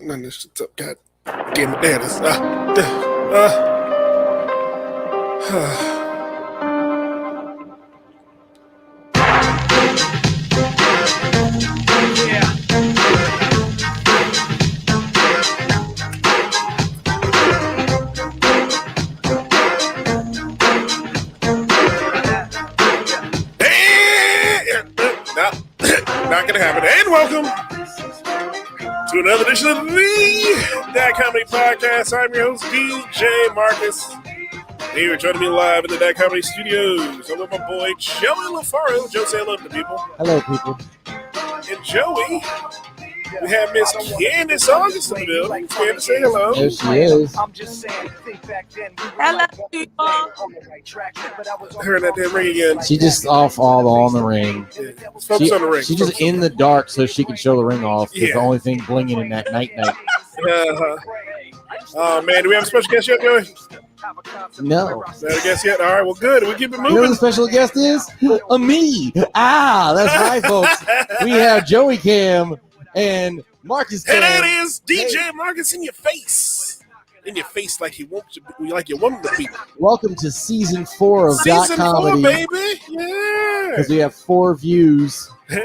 None of this shit's up. God damn it. There it is. Not gonna happen. And welcome to another edition of the DotComedy Podcast. I'm your host, DJ Marcus. Here joining me live in the DotComedy Studios. I'm with my boy, Joey LaFaro. Joe, say hello to people. Hello, people. And Joey, we have Miss Candace August in the building. Candace, say hello. There she is. Hello, people. Heard that damn ring again. She just off all on the ring. Yeah. Focus on the ring. She's just in the dark so she can show the ring off. It's Yeah. the only thing blinging in that night. Oh, man. Do we have a special guest yet, Joey? No. Not a guest yet? All right, well, good. We keep it You know who moving. the special guest is? Me. That's right, folks. We have Joey Cam and Marcus Cam. And that is DJ Marcus in your face. In your face like you want to be, like you want him to be. Welcome to season 4 of Season 4, DotComedy. baby. Yeah. Because we have 4 views. You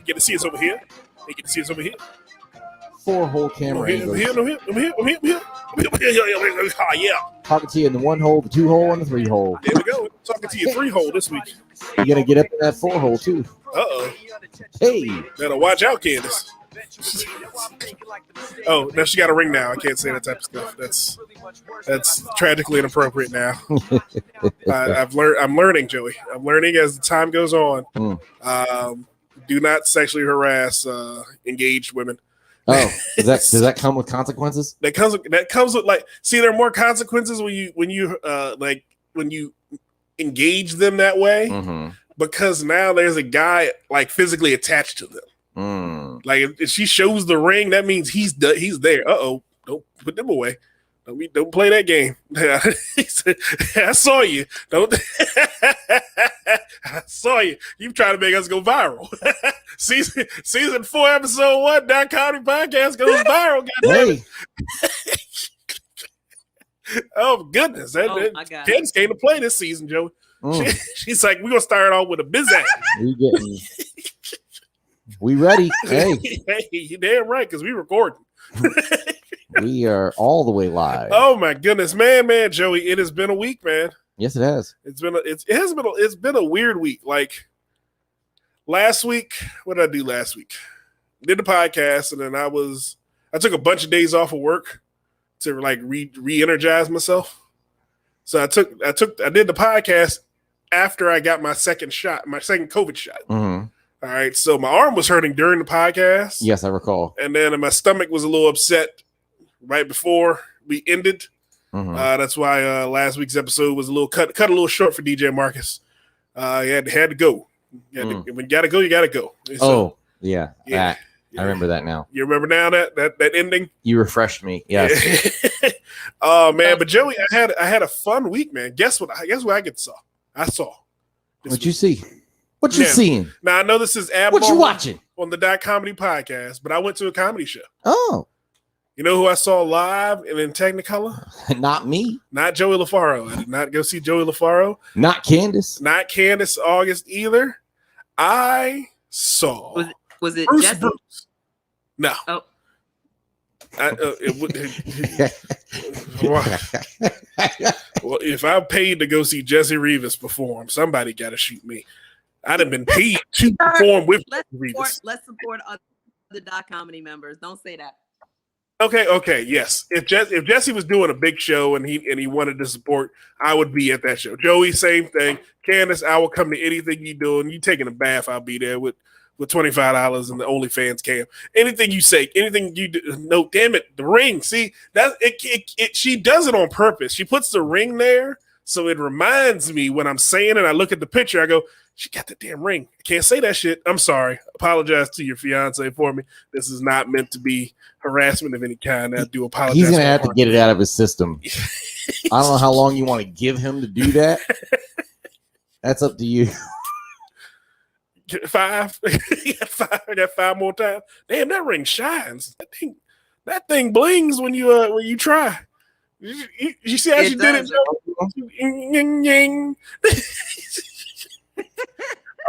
get to see us over here. You get to see us over here. 4 whole camera Over here, over angles. here, over here, over here, over here. Oh, yeah. Talking to you in the 1 hole, the 2 hole, and the 3 hole. There we go. Talking to your 3-hole this week. You're going to get up in that 4 hole, too. Uh-oh. Hey. Better watch out, Candace. Oh, now she got a ring now. I can't say that type of stuff. That's tragically inappropriate now. I'm learning, Joey. I'm learning as the time goes on. Do not sexually harass engaged women. Oh, does that come with consequences? That comes with like, see, there are more consequences when you engage them that way, because now there's a guy like physically attached to them. Like if she shows the ring, that means he's there. Don't put them away. Don't play that game. I saw you. Don't. I saw you. You trying to make us go viral. season 4, episode 1, DotComedy Podcast goes viral. Hey, Oh goodness! Ken's came to play this season, Joey. She's like, we're gonna start off with a bizak. We ready? Hey, Hey, you damn right, because we recording. we are all the way live. Oh my goodness, man, Joey, it has been a week, man. Yes, it has. It's been a weird week. Like last week, what did I do last week? Did the podcast, and then I took a bunch of days off of work to like re-energize myself. So I did the podcast after I got my second COVID shot. All right, so my arm was hurting during the podcast. Yes, I recall. And then my stomach was a little upset right before we ended. That's why last week's episode was a little cut a little short for DJ Marcus. He had to go. When you gotta go, you gotta go. So, yeah. I remember that now. You remember now that ending? You refreshed me. Yes. Oh man, but Joey, I had a fun week, man. Guess what I saw? What'd you see? What you seeing? Now I know this is abnormal. What you watching on the DotComedy Podcast, but I went to a comedy show. Oh, you know who I saw live and in Technicolor? not me. Not Joey LaFaro. I did not go see Joey LaFaro. Not Candace. Not Candace August either. I saw. Was it Bruce Jesse? Bruce. No. Oh. Well, if I'm paid to go see Jesse Rivas perform, somebody got to shoot me. I'd have been paid to perform with Rivas. Let's support other DotComedy members. Don't say that. Okay, yes. If Jesse was doing a big show and he wanted to support, I would be at that show. Joey, same thing. Candace, I will come to anything you doing. You taking a bath, I'll be there with $25 and the OnlyFans cam. Anything you say, anything you do. No, damn it, the ring. See, that it she does it on purpose. She puts the ring there so it reminds me when I'm saying it. I look at the picture, I go, she got the damn ring. I can't say that shit. I'm sorry. Apologize to your fiance for me. This is not meant to be harassment of any kind. I do apologize. He's gonna have to get it out of his system. I don't know how long you want to give him to do that. That's up to you. 5. I got 5 more times. Damn, that ring shines. That thing blings when you try. You see how she did it?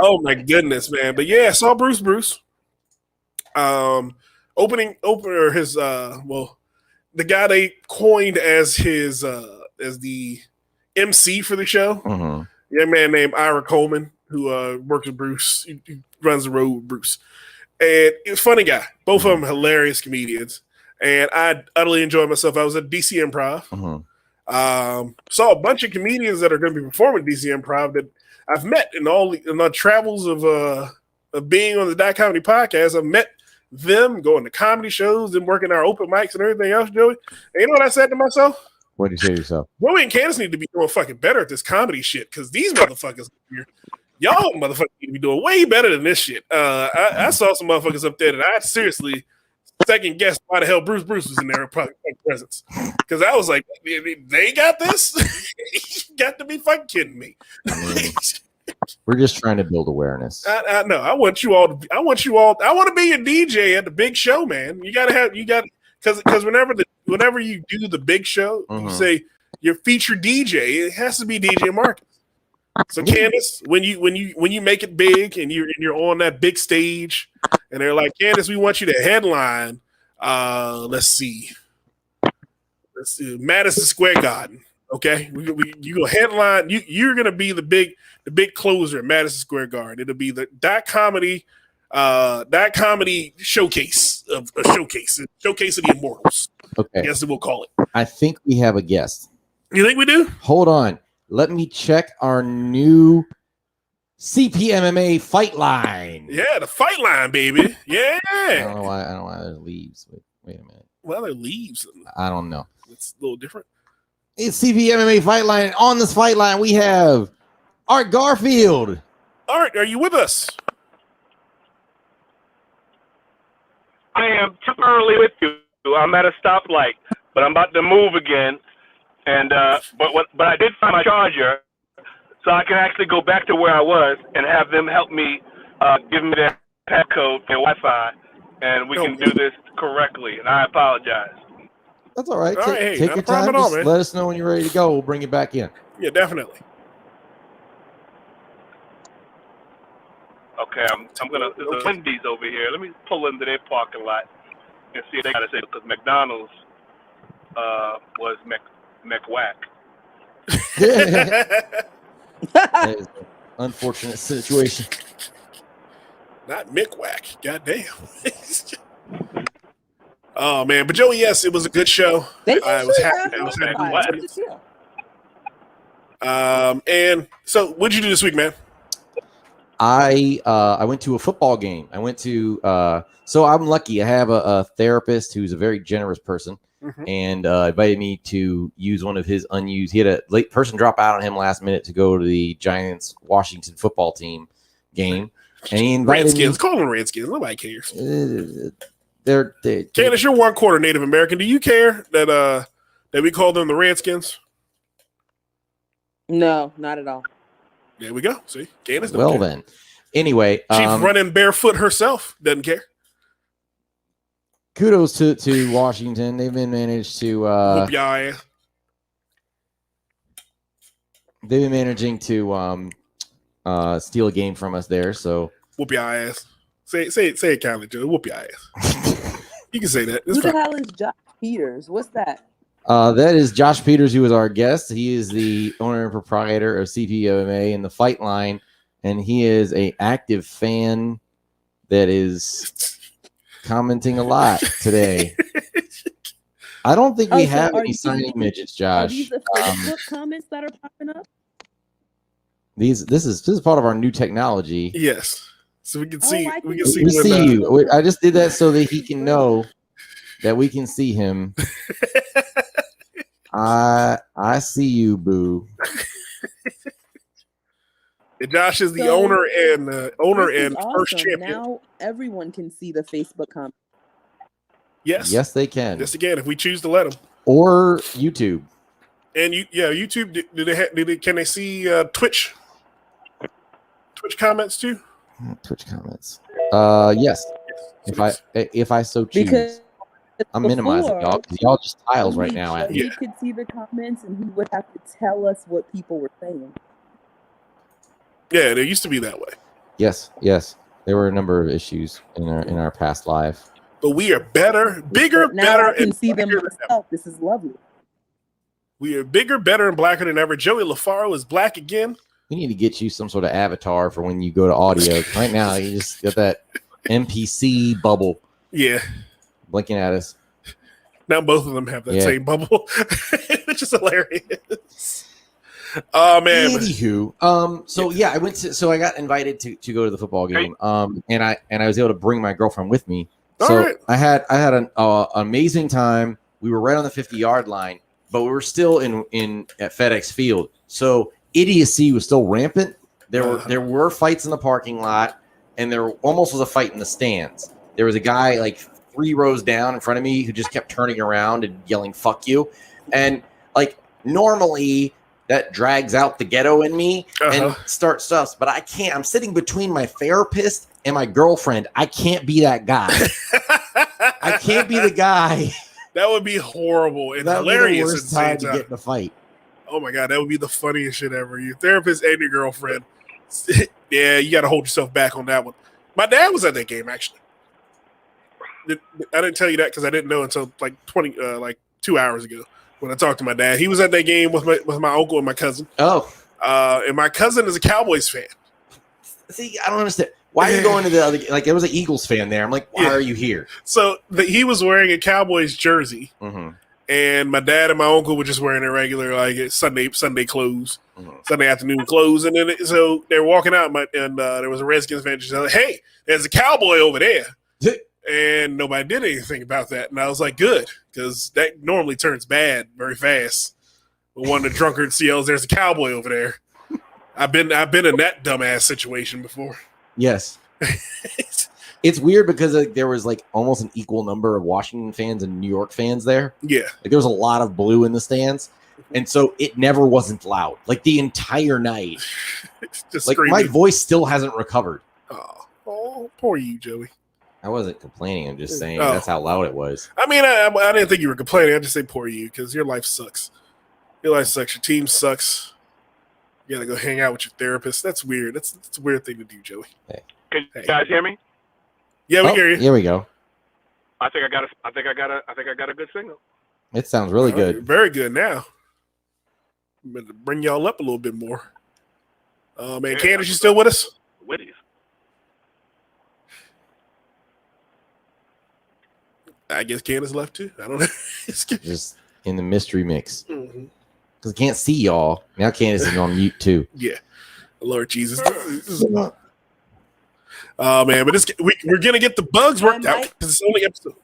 Oh my goodness, man! But yeah, I saw Bruce. Opener his the guy they coined as his as the MC for the show. Mm-hmm. Young man named Ira Coleman who works with Bruce. He runs the road with Bruce, and he was a funny guy. Both of them hilarious comedians, and I utterly enjoyed myself. I was at DC Improv. Mm-hmm. Saw a bunch of comedians that are going to be performing DC Improv that I've met in the travels of being on the DotComedy Podcast. I've met them going to comedy shows and working our open mics and everything else, Joey. And you know what I said to myself? What did you say to yourself? Joey and Candace need to be doing fucking better at this comedy shit because these motherfuckers here, y'all motherfuckers need to be doing way better than this shit. I saw some motherfuckers up there that I seriously second guessed why the hell Bruce was in their presence. Because I was like, they got this? You got to be fucking kidding me. We're just trying to build awareness. I know. I want you all. I want to be a DJ at the big show, man. You got because whenever you do the big show, you say your featured DJ. It has to be DJ Marcus. So Candace, when you make it big and you're on that big stage, and they're like, Candace, we want you to headline. Let's see, Madison Square Garden. Okay, you go headline. You're gonna be the big closer at Madison Square Garden. It'll be the DotComedy showcase of the immortals. Okay, I guess we'll call it. I think we have a guest. You think we do? Hold on. Let me check our new CPMMA fight line. Yeah, the fight line, baby. Yeah. I don't know why there's leaves. Wait a minute. Well, there leaves. I don't know. It's a little different. It's CPMMA fight line. On this fight line, we have Art Garfield. Art, are you with us? I am temporarily with you. I'm at a stoplight, but I'm about to move again. And but I did find my charger, so I can actually go back to where I was and have them help me give me their passcode and Wi-Fi, and we can do this correctly. And I apologize. That's all right. Hey, take your time. Just let us know when you're ready to go. We'll bring you back in. Yeah, definitely. Okay, there's a Wendy's over here. Let me pull into their parking lot and see if they got to say, because McDonald's was McWhack. That is an unfortunate situation. Not McWhack. Goddamn. Oh man, but Joey, yes, it was a good show. I was happy. And so, what'd you do this week, man? I went to a football game. I went to so I'm lucky. I have a therapist who's a very generous person, and invited me to use one of his unused. He had a late person drop out on him last minute to go to the Giants Washington football team game, and he invited Redskins. me. Call them Redskins. Nobody cares. They're Candace, you're 1/4 Native American. Do you care that we call them the Redskins? No, not at all. There we go. See, Candace. Well, then. Anyway, she's running barefoot herself. Doesn't care. Kudos to Washington. They've been managed to whoop your ass. They've been managing to steal a game from us there. So whoop your ass. Say it kindly, Joe. Whoop your ass. You can say that. Who the hell is Josh Peters? What's that? That is Josh Peters, who is our guest. He is the owner and proprietor of CPMMA and the Fight Line, and he is an active fan that is commenting a lot today. I don't think we have any signing midgets, Josh. Are these the Facebook comments that are popping up? This is part of our new technology. Yes. So we can see. We can see you. I just did that so that he can know that we can see him. I see you, boo. Josh is the owner and first champion. Now everyone can see the Facebook comment. Yes, they can. Just again, if we choose to let them, or YouTube. And YouTube. Can they see Twitch comments too? Twitch comments. Yes. If I so choose. Because I'm minimizing y'all because y'all just tiles right now at me. He could see the comments and he would have to tell us what people were saying. Yeah, there used to be that way. Yes. There were a number of issues in our past live. But we are better, bigger, Now better, I can and see them blacker than myself. This is lovely. we are bigger, better, and blacker than ever. Joey LaFaro is black again. We need to get you some sort of avatar for when you go to audio. Right now, you just got that NPC bubble. Yeah. Blinking at us. Now both of them have that same bubble, which is hilarious. Oh man. Anywho, so I got invited to go to the football game. And I was able to bring my girlfriend with me. So I had an amazing time. We were right on the 50-yard line, but we were still in at FedEx Field. So idiocy was still rampant. There were fights in the parking lot, and there almost was a fight in the stands. There was a guy like 3 rows down in front of me who just kept turning around and yelling "fuck you," and like normally that drags out the ghetto in me and starts stuff, but I can't. I'm sitting between my therapist and my girlfriend. I can't be that guy. I can't be the guy. That would be horrible and hilarious. That would be the worst time to get in a fight. Oh my god, that would be the funniest shit ever. Your therapist and your girlfriend. Yeah, you got to hold yourself back on that one. My dad was at that game actually. I didn't tell you that because I didn't know until like 2 hours ago when I talked to my dad. He was at that game with my uncle and my cousin. Oh, and my cousin is a Cowboys fan. See, I don't understand. Why are you going to the other? Like, there was an Eagles fan there. I'm like, why are you here? So he was wearing a Cowboys jersey, and my dad and my uncle were just wearing their regular like Sunday clothes, Sunday afternoon clothes. And then so they're walking out, and there was a Redskins fan just like, "Hey, there's a cowboy over there." And nobody did anything about that. And I was like, good, because that normally turns bad very fast. But one of the drunkards yells, "There's a cowboy over there." I've been in that dumbass situation before. Yes. It's weird because there was like almost an equal number of Washington fans and New York fans there. Yeah. Like there was a lot of blue in the stands. And so it never wasn't loud. Like the entire night. Just like screaming. my voice still hasn't recovered. Oh, poor you, Joey. I wasn't complaining. I'm just saying that's how loud it was. I mean, I didn't think you were complaining. I just say poor you because your life sucks. Your life sucks. Your team sucks. You gotta go hang out with your therapist. That's weird. That's a weird thing to do, Joey. Can you guys hear me? Yeah, we hear you. Here we go. I think I got a good signal. It sounds really good. Very good now. I'm going to bring y'all up a little bit more. Man, Candace, you still with us? Witties. I guess Candace left too. I don't know. Just in the mystery mix. Mm-hmm. Because I can't see y'all. Now Candace is on mute too. Yeah. Lord Jesus. Oh, man. But we're going to get the bugs worked out because it's only episode.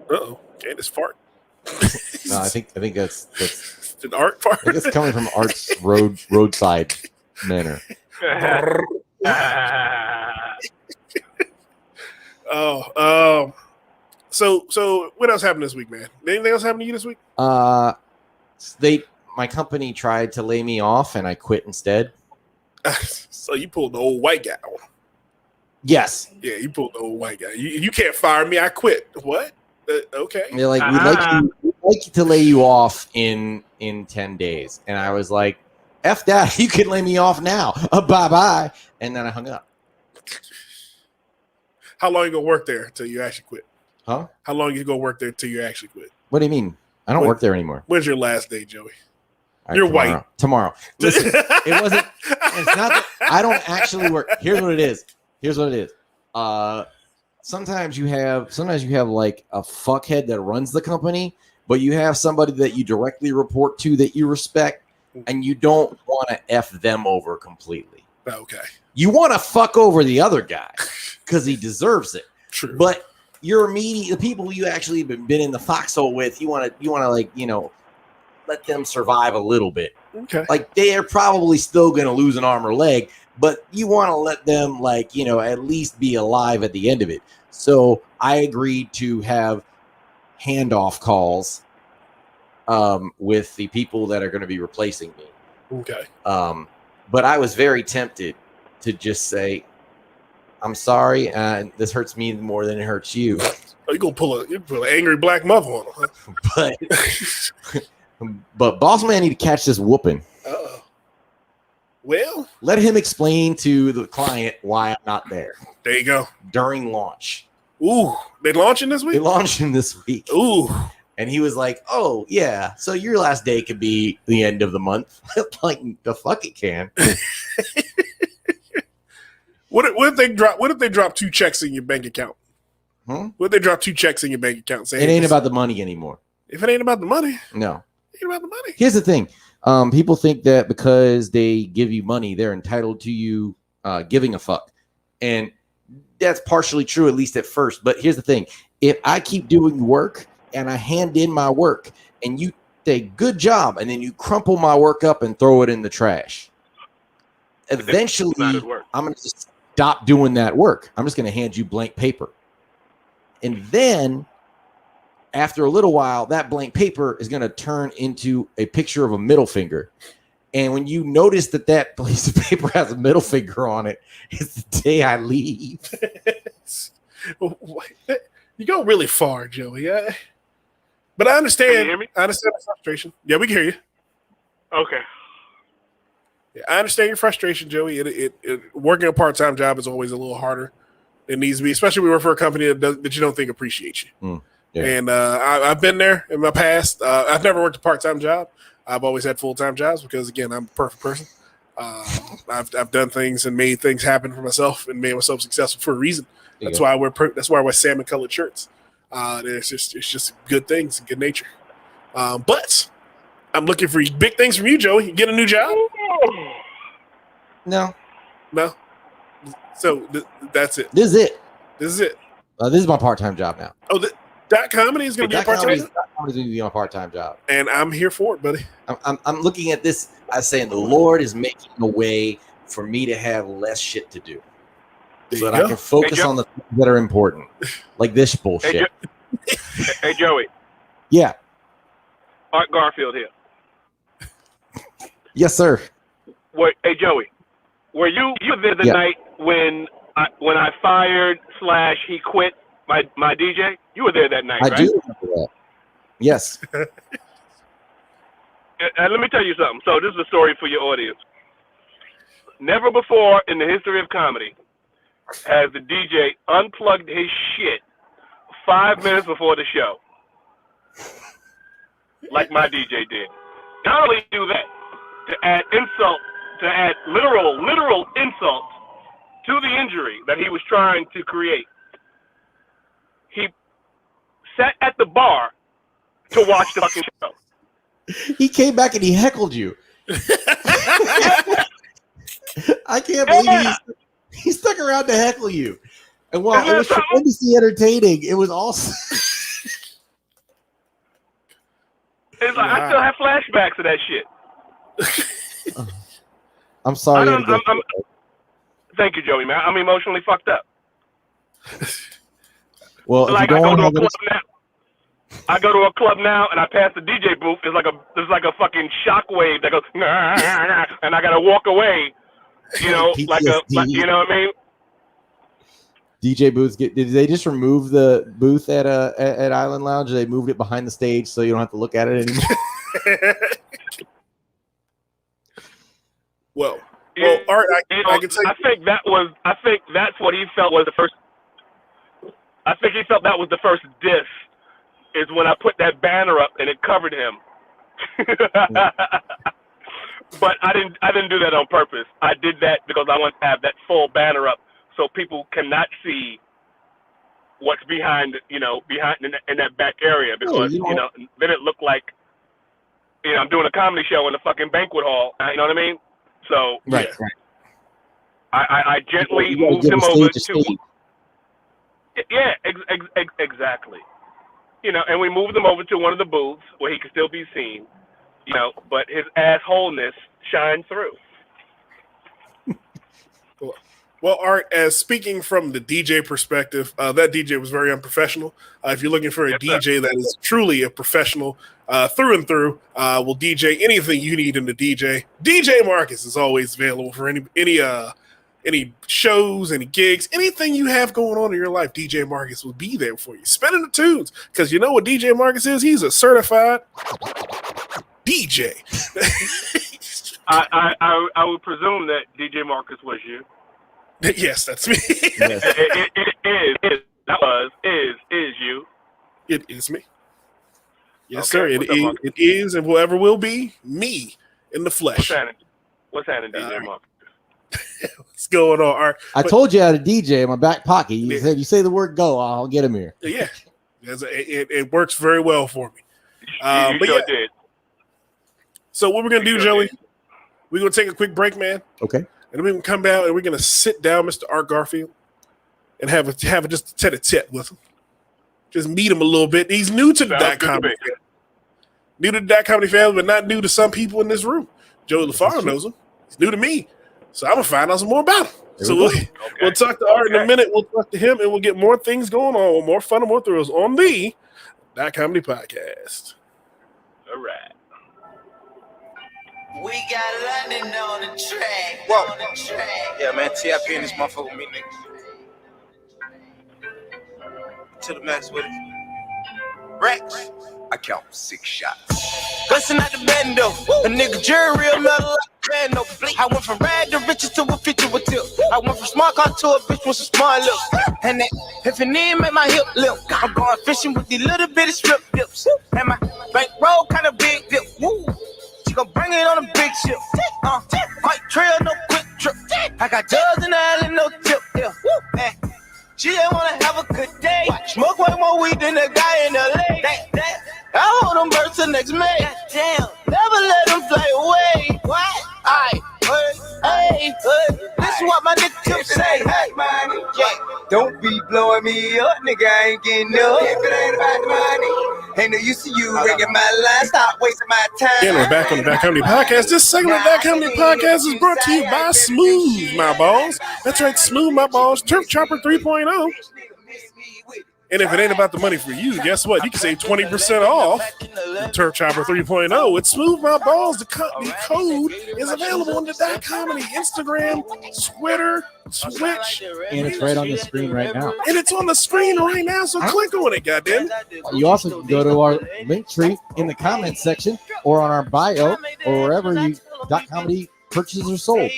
Uh-oh. Candace fart. No, I think that's an art fart. I think it's coming from Art's roadside manner. So what else happened this week, man? Anything else happened to you this week? My company tried to lay me off and I quit instead. So you pulled the old white guy on. Yes. Yeah, you pulled the old white guy. You can't fire me. I quit. What? Okay. They're like, we'd like to lay you off in 10 days. And I was like, F that. You can lay me off now. Bye-bye. And then I hung up. How long you gonna work there till you actually quit? Huh? How long you gonna work there till you actually quit? What do you mean? I don't work there anymore. When's your last day, Joey? Right, You're tomorrow. white. Tomorrow. Listen, it wasn't. It's not that I don't actually work. Here's what it is. Sometimes you have like a fuckhead that runs the company, but you have somebody that you directly report to that you respect, and you don't want to F them over completely. Okay. You want to fuck over the other guy because he deserves it. True. But the people you actually been in the foxhole with, you want to let them survive a little bit. Okay. Like they're probably still going to lose an arm or leg, but you want to let them at least be alive at the end of it. So I agreed to have handoff calls with the people that are going to be replacing me. Okay. But I was very tempted to just say, I'm sorry, and this hurts me more than it hurts you. Oh, you pull an angry black mother on him, huh? But boss man need to catch this whooping. Well, let him explain to the client why I'm not there. There you go. During launch. Ooh, they launching this week? They launching this week. Ooh. And he was like, oh, yeah, so your last day could be the end of the month. Like, the fuck it can. What if they drop 2 checks in your bank account? What if they drop 2 checks in your bank account? Saying, it ain't about the money anymore. If it ain't about the money. No. It ain't about the money. Here's the thing. People think that because they give you money, they're entitled to you giving a fuck. And that's partially true, at least at first. But here's the thing. If I keep doing work and I hand in my work and you say, good job, and then you crumple my work up and throw it in the trash, eventually I'm going to just stop doing that work. I'm just going to hand you blank paper. And then after a little while, that blank paper is going to turn into a picture of a middle finger. And when you notice that piece of paper has a middle finger on it, it's the day I leave. You go really far, Joey. But I understand. Can you hear me? I understand the frustration. Yeah, we can hear you. Okay. Yeah, I understand your frustration, Joey. It working a part-time job is always a little harder than it needs to be, especially when we work for a company that you don't think appreciates you. Yeah. And I've been there in my past. I've never worked a part-time job. I've always had full-time jobs because, again, I'm a perfect person. I've done things and made things happen for myself and made myself successful for a reason. That's why I wear salmon-colored shirts. It's just good things, good nature. But I'm looking for big things from you, Joey. You get a new job? No. So that's it. This is it. This is my part-time job now. Oh, DotComedy is going to be a part-time job? DotComedy is going to be my part-time job. And I'm here for it, buddy. I'm looking at this. I'm saying the Lord is making a way for me to have less shit to do. So that I can focus on the things that are important. Like this bullshit. Hey, Joey. Yeah. Art Garfield here. Yes, sir. Hey, Joey. Were you there the night when I fired / he quit my DJ? You were there that night, right? I do remember that. Yes. And let me tell you something. So this is a story for your audience. Never before in the history of comedy has the DJ unplugged his shit 5 minutes before the show, like my DJ did. Not only do that, to add literal insult to the injury that he was trying to create, he sat at the bar to watch the fucking show. He came back and he heckled you. I can't believe he stuck around to heckle you. And while it was tremendously entertaining, it was also... It's like, I still have flashbacks of that shit. I'm sorry. Thank you, Joey, man. I'm emotionally fucked up. Well, like I go to a club now and I pass the DJ booth. It's like a fucking shockwave that goes, and I gotta walk away. You know, you know what I mean? DJ booths did they just remove the booth at Island Lounge? They moved it behind the stage so you don't have to look at it anymore. Well, Art, I can say. I think that's what he felt was the first. I think he felt that was the first diss, is when I put that banner up and it covered him. But I didn't do that on purpose. I did that because I want to have that full banner up so people cannot see what's behind in that back area, because then it looked like I'm doing a comedy show in a fucking banquet hall. You know what I mean? So right. I gently moved him over to. Yeah, exactly. And we moved him over to one of the booths where he could still be seen. But his assholeness shined through. Well, Art, as speaking from the DJ perspective, that DJ was very unprofessional. If you're looking for a DJ that is truly a professional through and through, will DJ anything you need in the DJ. DJ Marcus is always available for any shows, any gigs, anything you have going on in your life. DJ Marcus will be there for you, spinning the tunes. Because you know what DJ Marcus is? He's a certified DJ. I would presume that DJ Marcus was you. Yes, that's me. Yes. Is you. It is me. Yes, Okay, sir. It is and whoever will be me in the flesh. What's happening, DJ Marcus? What's going on, Art? I told you I had a DJ in my back pocket. You said, you say the word go, I'll get him here. Yeah, it works very well for me. You but sure did. So what we're going to do, Joey, we're going to take a quick break, man. Okay. And then we're going to come down and we're going to sit down, Mr. Art Garfield, and have just a tete-a-tete with him. Just meet him a little bit. He's new to the DotComedy family. New to the DotComedy family, but not new to some people in this room. Joey LaFaro knows him. He's new to me. So I'm going to find out some more about him. So we'll talk to Art in a minute. We'll talk to him, and we'll get more things going on, more fun and more thrills on the DotComedy Podcast. All right. We got London on the track. Whoa. On the track. Yeah, man, TIP in this motherfucker with me, niggas. To the max with it. Rex. I count 6 shots. Bustin' out the bando. A nigga jury real metal like bando. I went from rag to riches to a feature with tip. I went from smart car to a bitch with some smart lips. And that if it need make my hip lip. I'm going fishing with these little bitty strip dips. And my bankroll kind of big dip. Woo. She gon' bring it on a big ship. White trail, no quick trip. I got dubs in the island, no tip. Yeah. She ain't wanna have a good day. Smoke way more weed than the guy in LA. I hold them birds till next May. Damn. Never let them fly away. What? Hey. This is what my nigga Tip say. Hey, money. Yeah. Don't be blowing me up, nigga. I ain't getting up. If it ain't about the money, ain't no use to you ringing my line. Stop wasting my time. And we're back on the DotComedy Podcast. This segment of the DotComedy Podcast is brought to you by Smooth My Balls. That's right, Smooth My Balls, Turf Chopper 3.0. And if it ain't about the money for you, guess what? You can save 20% off Turf Chopper 3.0 with Smooth My Balls. The code is available on the DotComedy Instagram, Twitter, Twitch. And it's right on the screen right now. And it's on the screen right now, so click on it, goddamn. You also can go to our link tree in the comments section or on our bio or wherever you DotComedy purchases are sold.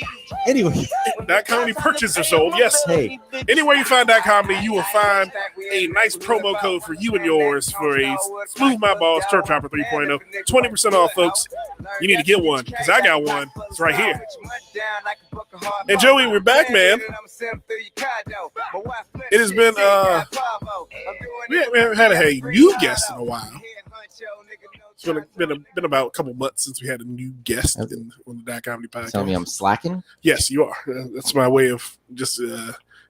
Anyway, DotComedy purchases are sold. Yes. Hey, Anywhere you find DotComedy, you will find a nice promo code for you and yours for a Smooth My Balls Turf Chopper 3.0. 20% off, folks. You need to get one because I got one. It's right here. And Joey, we're back, man. It has been we haven't had a new guest in a while. It's been about a couple months since we had a new guest on the DotComedy Podcast. tell me I'm slacking. Yes, you are. That's my way of just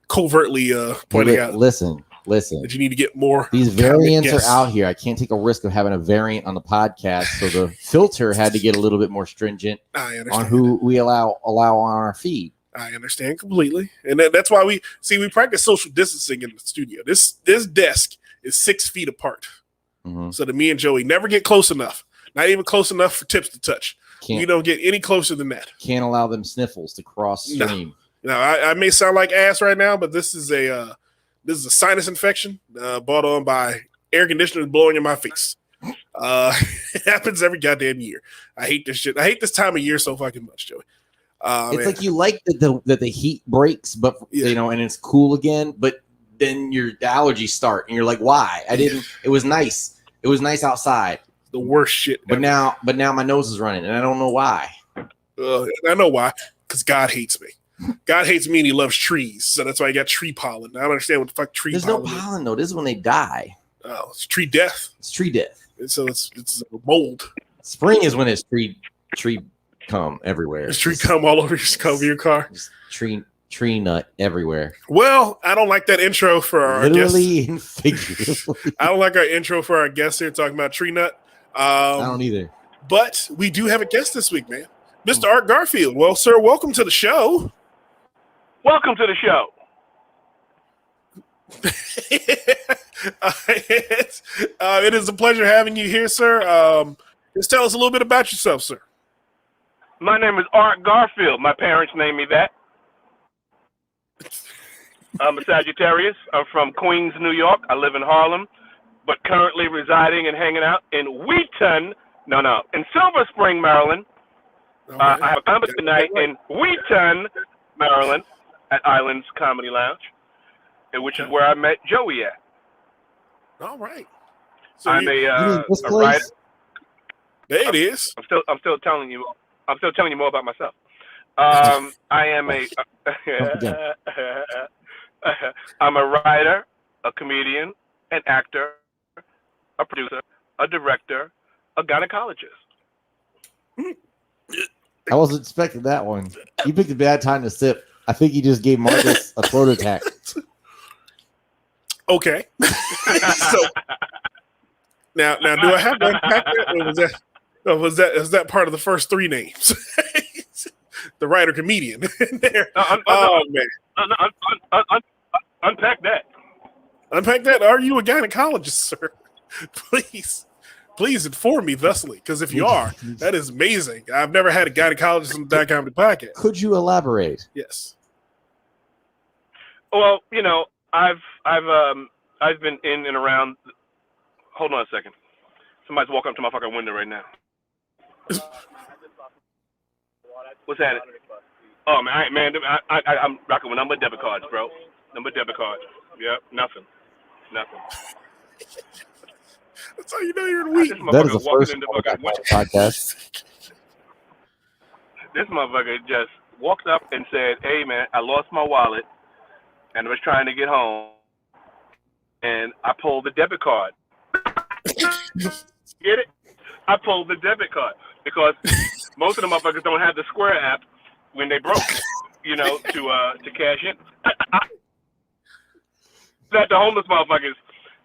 covertly pointing out. Listen. That you need to get more. These variants are out here. I can't take a risk of having a variant on the podcast, so the filter had to get a little bit more stringent on who we allow on our feed. I understand completely, and that's why we practice social distancing in the studio. This desk is 6 feet apart, so that me and Joey never get close enough. Not even close enough for tips to touch. We don't get any closer than that. Can't allow them sniffles to cross stream. No, I may sound like ass right now, but this is a sinus infection brought on by air conditioners blowing in my face. It happens every goddamn year. I hate this shit. I hate this time of year so fucking much, Joey. It's like you like that the heat breaks, but and it's cool again, but then your allergies start, and you're like, why? It was nice. It was nice outside. The worst shit. But now my nose is running, and I don't know why. I know why. Because God hates me. God hates me, and He loves trees, so that's why I got tree pollen. I don't understand what the fuck tree pollen is. There's no pollen though. This is when they die. Oh, it's tree death. It's tree death. And so it's mold. Spring is when it's tree cum everywhere. There's tree cum all over your car. Tree nut everywhere. Well, I don't like that intro for our literally guest. and figuratively. I don't like our intro for our guest here talking about tree nut. I don't either. But we do have a guest this week, man. Mr. Art Garfield. Well, sir, welcome to the show. Welcome to the show. It is a pleasure having you here, sir. Just tell us a little bit about yourself, sir. My name is Art Garfield. My parents named me that. I'm a Sagittarius. I'm from Queens, New York. I live in Harlem, but currently residing and hanging out in in Silver Spring, Maryland. I have a comedy night in Wheaton, Maryland, at Islands Comedy Lounge, which is where I met Joey at. All right. So I'm a writer. There it is. I'm still telling you more about myself. I am I'm a writer, a comedian, an actor, a producer, a director, a gynecologist. I wasn't expecting that one. You picked a bad time to sip. I think you just gave Marcus a throat attack. Okay. So now, do I have to unpack that, or was that part of the first three names? The writer comedian in there. Man. Unpack that. Unpack that. Are you a gynecologist, sir? Please inform me thusly, because if you are, that is amazing. I've never had a gynecologist on the DotComedy Podcast. Could you elaborate? Yes. Well, I've been in and around. Hold on a second. Somebody's walking up to my fucking window right now. What's that? Oh man, I'm rocking with number debit cards, bro. Number debit cards. Yep, nothing. That's how you know you're in week. That is the first podcast. This motherfucker just walked up and said, "Hey man, I lost my wallet and I was trying to get home, and I pulled the debit card." Get it? I pulled the debit card because most of the motherfuckers don't have the Square app when they broke, to cash in. That the homeless motherfuckers.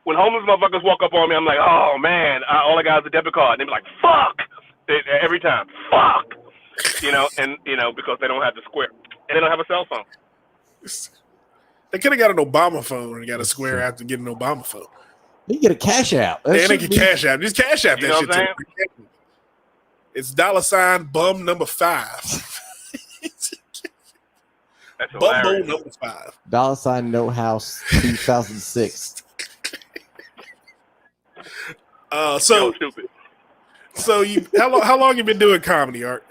When homeless motherfuckers walk up on me, I'm like, oh man, all I got is a debit card. And they be like, fuck, every time, fuck, because they don't have the Square and they don't have a cell phone. They could have got an Obama phone and got a Square after getting an Obama phone. They can get a cash app. They can cash app. Just cash app that shit too. It's $bum number 5. That's Bumbo hilarious. number 5. $ No House 2006. So stupid. So how long you been doing comedy, Art?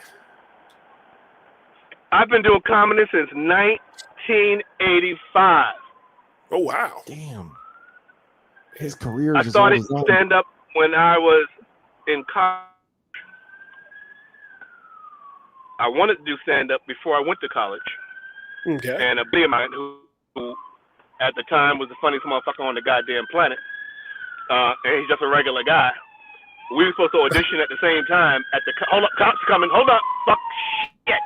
I've been doing comedy since 1985. Oh wow! Damn. His career. I started stand up when I was in college. I wanted to do stand up before I went to college. Okay. And a buddy of mine who at the time was the funniest motherfucker on the goddamn planet. And he's just a regular guy. We were supposed to audition at the same time at the hold up, cops coming. Hold up, fuck, shit.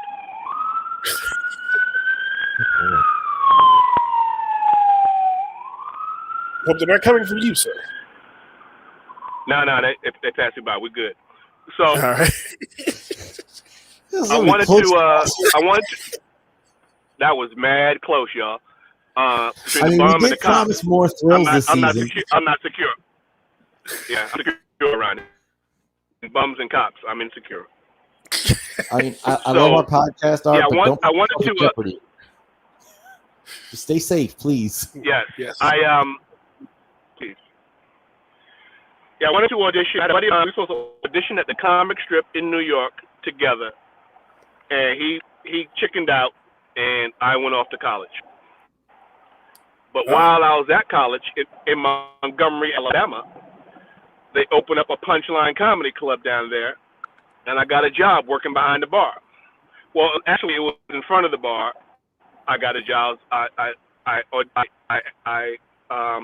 Hope they're not coming from you, sir. No, they passed me by. We're good. So all right. I wanted to. That was mad close, y'all. We did promise more thrills this season. I'm not secure. Yeah, I'm secure around it. Bums and cops. I'm insecure. I love our podcast, Art, but don't I wanted to Jeopardy. Just stay safe, please. Yes. Yes. Please. Yeah, I wanted to audition. We were supposed to audition at the comic strip in New York together, and he chickened out, and I went off to college. But while I was at college in Montgomery, Alabama, they opened up a Punchline Comedy Club down there, and I got a job working behind the bar. Well, actually, it was in front of the bar. I got a job. I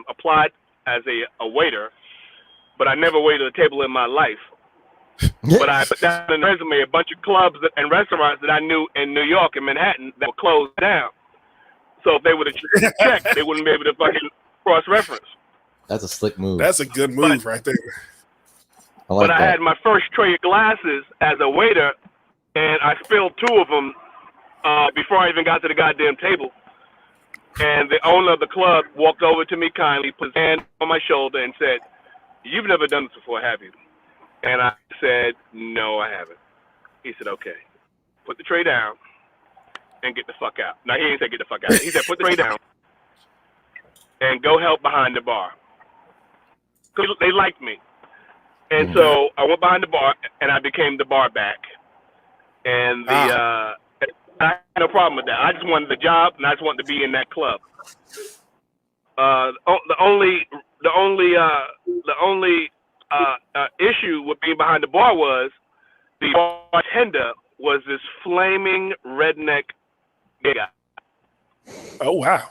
applied as a waiter, but I never waited a table in my life. But I put down in the resume a bunch of clubs and restaurants that I knew in New York and Manhattan that were closed down. So if they would have checked, they wouldn't be able to fucking cross-reference. That's a slick move. That's a good move right there. I had my first tray of glasses as a waiter, and I spilled 2 of them before I even got to the goddamn table. And the owner of the club walked over to me kindly, put his hand on my shoulder, and said, "You've never done this before, have you?" And I said, "No, I haven't." He said, "Okay, put the tray down and get the fuck out." Now, he didn't say get the fuck out. He said, "Put the tray down and go help behind the bar." Because they liked me. And so I went behind the bar, and I became the bar back. And I had no problem with that. I just wanted the job, and I just wanted to be in that club. The only issue with being behind the bar was the bartender was this flaming redneck gay guy. Oh wow!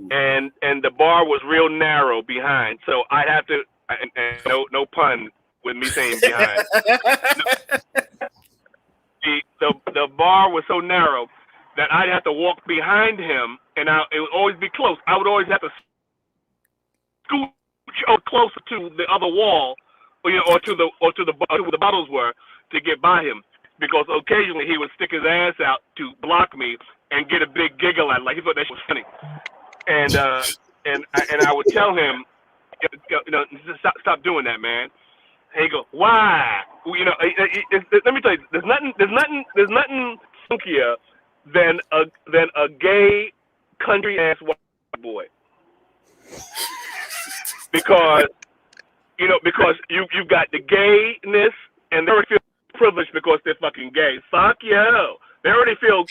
And the bar was real narrow behind, so I'd have to, and no pun with me saying behind. The bar was so narrow that I'd have to walk behind him, and it would always be close. I would always have to scooch closer to the other wall, or to where the bottles were, to get by him, because occasionally he would stick his ass out to block me and get a big giggle out, like he thought that shit was funny. And I would tell him, stop doing that, man. And he go, why? Let me tell you, there's nothing funkier than a gay country ass white boy. Because you've got the gayness, and they already feel privileged because they're fucking gay. Fuck you. They already feel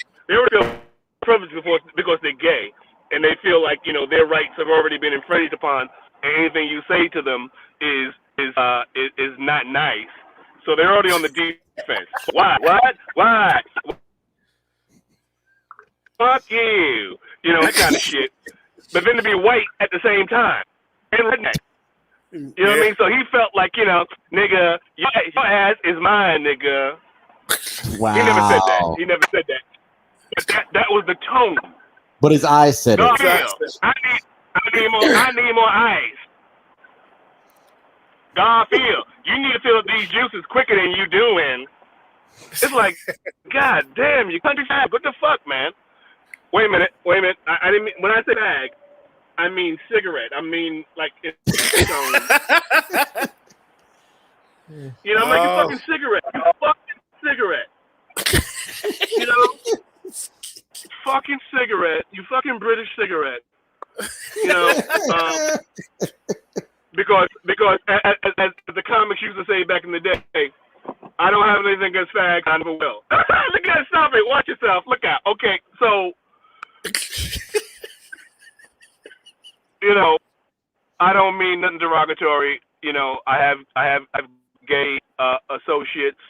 privileged because they're gay, and they feel like their rights have already been infringed upon, and anything you say to them is not nice. So they're already on the defense. Why? Why? Fuck you. That kind of shit. But then to be white at the same time. And redneck. You know what I mean? So he felt like, nigga, your ass is mine, nigga. Wow. He never said that. But that was the tone. But his eyes said Garfield, it. I need more ice. Garfield, you need to fill up these juices quicker than you doing. It's like, God damn, you country fag. What the fuck, man? Wait a minute. I didn't mean, when I say bag, I mean cigarette. I mean, like, it's like a fucking cigarette. You fucking cigarette. Fucking cigarette. You fucking British cigarette. Because as the comics used to say back in the day, I don't have anything against fags, I never will. Look at it, stop it, watch yourself, look out. Okay, so I don't mean nothing derogatory. I have gay associates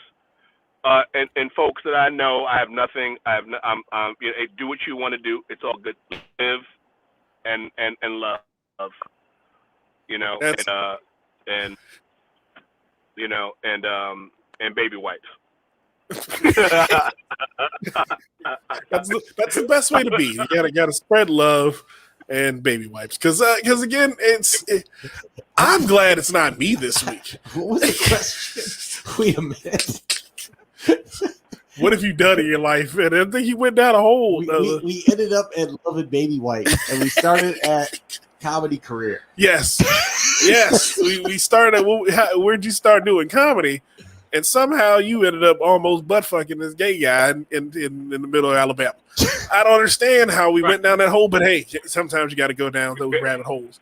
and folks that I know. I have nothing. Do what you want to do. It's all good. Live and love. And baby wipes. That's the best way to be. You gotta spread love and baby wipes, because again, I'm glad it's not me this week. What was the question? Wait a minute. What have you done in your life? And I think he went down a hole. We ended up at Love and Baby Wipes, and we started at comedy career. Yes. We started. Where'd you start doing comedy? And somehow you ended up almost butt fucking this gay guy in the middle of Alabama. I don't understand how we went down that hole, but hey, sometimes you got to go down those rabbit holes.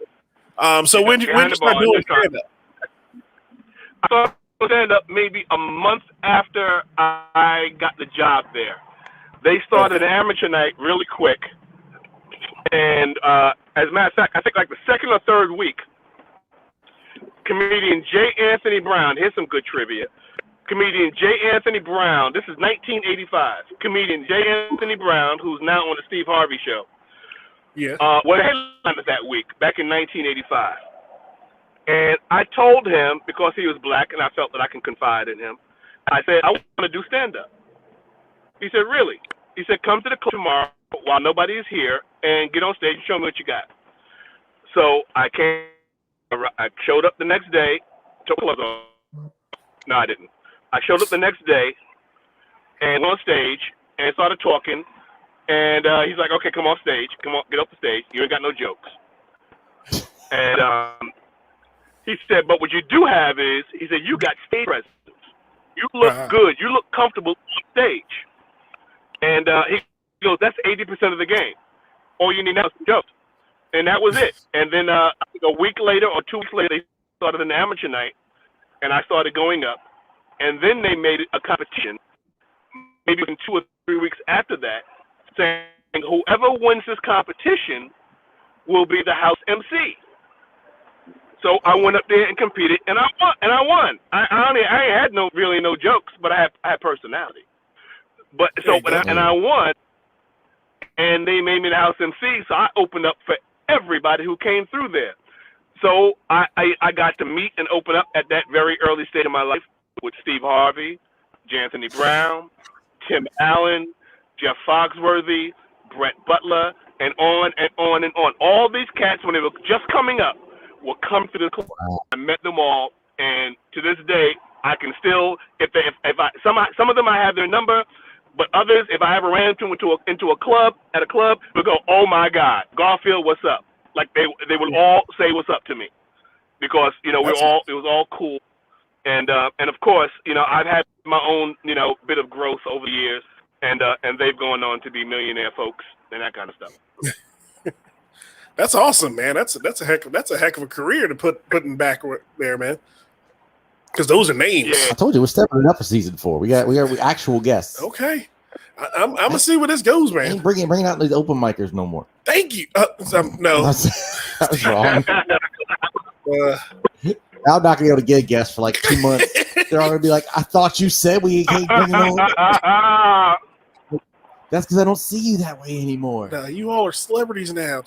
So when you start doing stand-up? I started stand-up maybe a month after I got the job there. They started an amateur night really quick, and as a matter of fact, I think like the second or third week, comedian J. Anthony Brown. Here's some good trivia. Comedian J. Anthony Brown, this is 1985. Comedian J. Anthony Brown, who's now on the Steve Harvey Show. Yes. Was headliner that week, back in 1985. And I told him, because he was black and I felt that I can confide in him, I said, I want to do stand-up. He said, really? He said, come to the club tomorrow while nobody is here and get on stage and show me what you got. So I showed up the next day, took clothes on. No, I didn't. I showed up the next day and went on stage and started talking. And he's like, okay, come off stage. Come on, get off the stage. You ain't got no jokes. And he said, but what you do have is, he said, you got stage presence. You look good. You look comfortable on stage. And he goes, that's 80% of the game. All you need now is some jokes. And that was it. And then I think a week later or 2 weeks later, they started an amateur night, and I started going up. And then they made it a competition, maybe in 2 or 3 weeks after that, saying whoever wins this competition will be the house MC. So I went up there and competed, and I won. I had no jokes, but I had personality. But so I won, and they made me the house MC. So I opened up for everybody who came through there. So I got to meet and open up at that very early stage of my life with Steve Harvey, Janthony Brown, Tim Allen, Jeff Foxworthy, Brett Butler, and on and on and on. All these cats, when they were just coming up, would come to the club. I met them all, and to this day, I can still, some of them I have their number, but others, if I ever ran into a club, we'll go, oh my God, Garfield, what's up? Like they would all say what's up to me, because it was all cool, and of course, I've had my own bit of growth over the years, and they've gone on to be millionaire folks and that kind of stuff. That's awesome, man. That's a heck of a career to putting back there, man. Because those are names. Yeah. I told you we're stepping it up for season 4. We got actual guests. Okay, I'm gonna see where this goes, man. Ain't bringing out the open micers no more. Thank you. No, that was wrong. I'm not gonna be able to get a guest for like 2 months. They're all gonna be like, "I thought you said we can't bring it on." That's because I don't see you that way anymore. No, you all are celebrities now.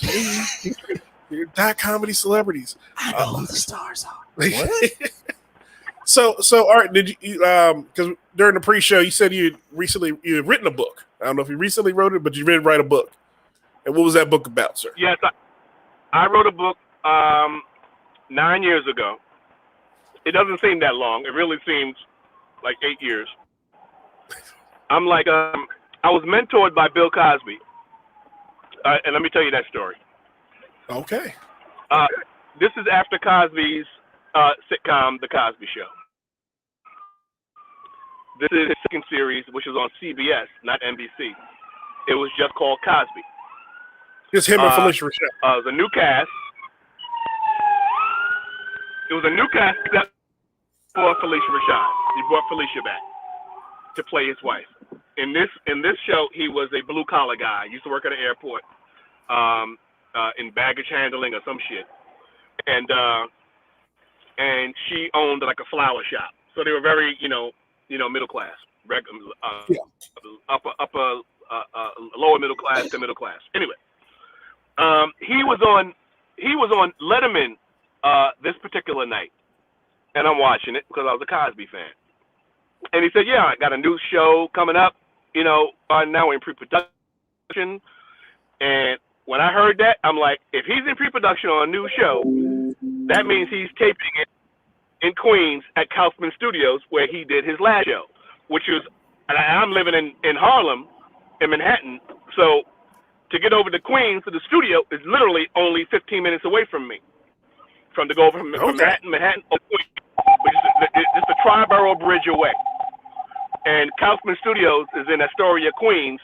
You're DotComedy celebrities. I know who the stars are. What? So, Art, did you? Because during the pre-show, you said you had written a book. I don't know if you recently wrote it, but you did write a book. And what was that book about, sir? Yes, I wrote a book 9 years ago. It doesn't seem that long. It really seems like 8 years. I'm like, I was mentored by Bill Cosby. And let me tell you that story. Okay. This is after Cosby's sitcom, The Cosby Show. This is his second series, which was on CBS, not NBC. It was just called Cosby. Just him and Felicia Rashad. It was a new cast. It was a new cast except for Felicia Rashad. He brought Felicia back to play his wife. In this show, he was a blue collar guy. He used to work at an airport in baggage handling or some shit. And she owned like a flower shop. So they were very, middle class, upper, lower middle class to middle class. Anyway, he was on Letterman this particular night, and I'm watching it because I was a Cosby fan. And he said, "Yeah, I got a new show coming up. Now we're in pre-production." And when I heard that, I'm like, if he's in pre-production on a new show, that means he's taping it in Queens at Kaufman Studios, where he did his last show, which was, and I'm living in Harlem, in Manhattan. So to get over to Queens to the studio is literally only 15 minutes away from me. From Manhattan to Queens, which is just a tri-borough bridge away. And Kaufman Studios is in Astoria, Queens,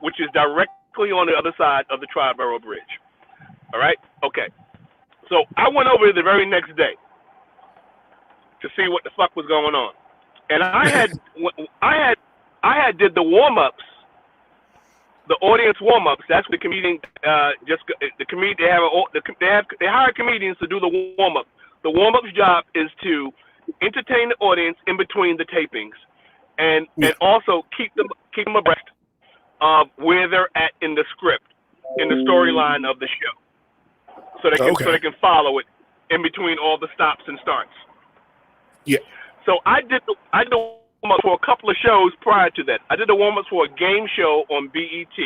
which is directly on the other side of the tri-borough bridge. All right? Okay. So I went over the very next day to see what the fuck was going on. And I had did the warm-ups, the audience warm-ups. That's what the comedian they hire comedians to do the warm-up. The warm-up's job is to entertain the audience in between the tapings, and also keep them abreast of where they're at in the script, in the storyline of the show, so they can follow it in between all the stops and starts. Yeah. So I did the warm-up for a couple of shows prior to that. I did the warm-ups for a game show on BET,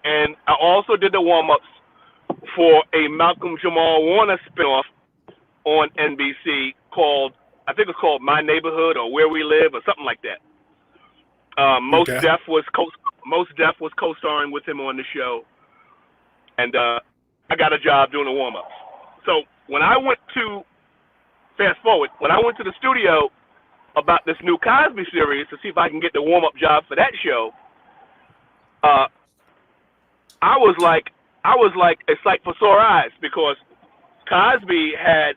and I also did the warm-ups for a Malcolm Jamal Warner spinoff on NBC called, I think it's called My Neighborhood or Where We Live or something like that. Most Okay. Def was co-starring with him on the show, and I got a job doing the warm-ups. So when I went to the studio about this new Cosby series to see if I can get the warm-up job for that show, I was like, it's like for sore eyes, because Cosby had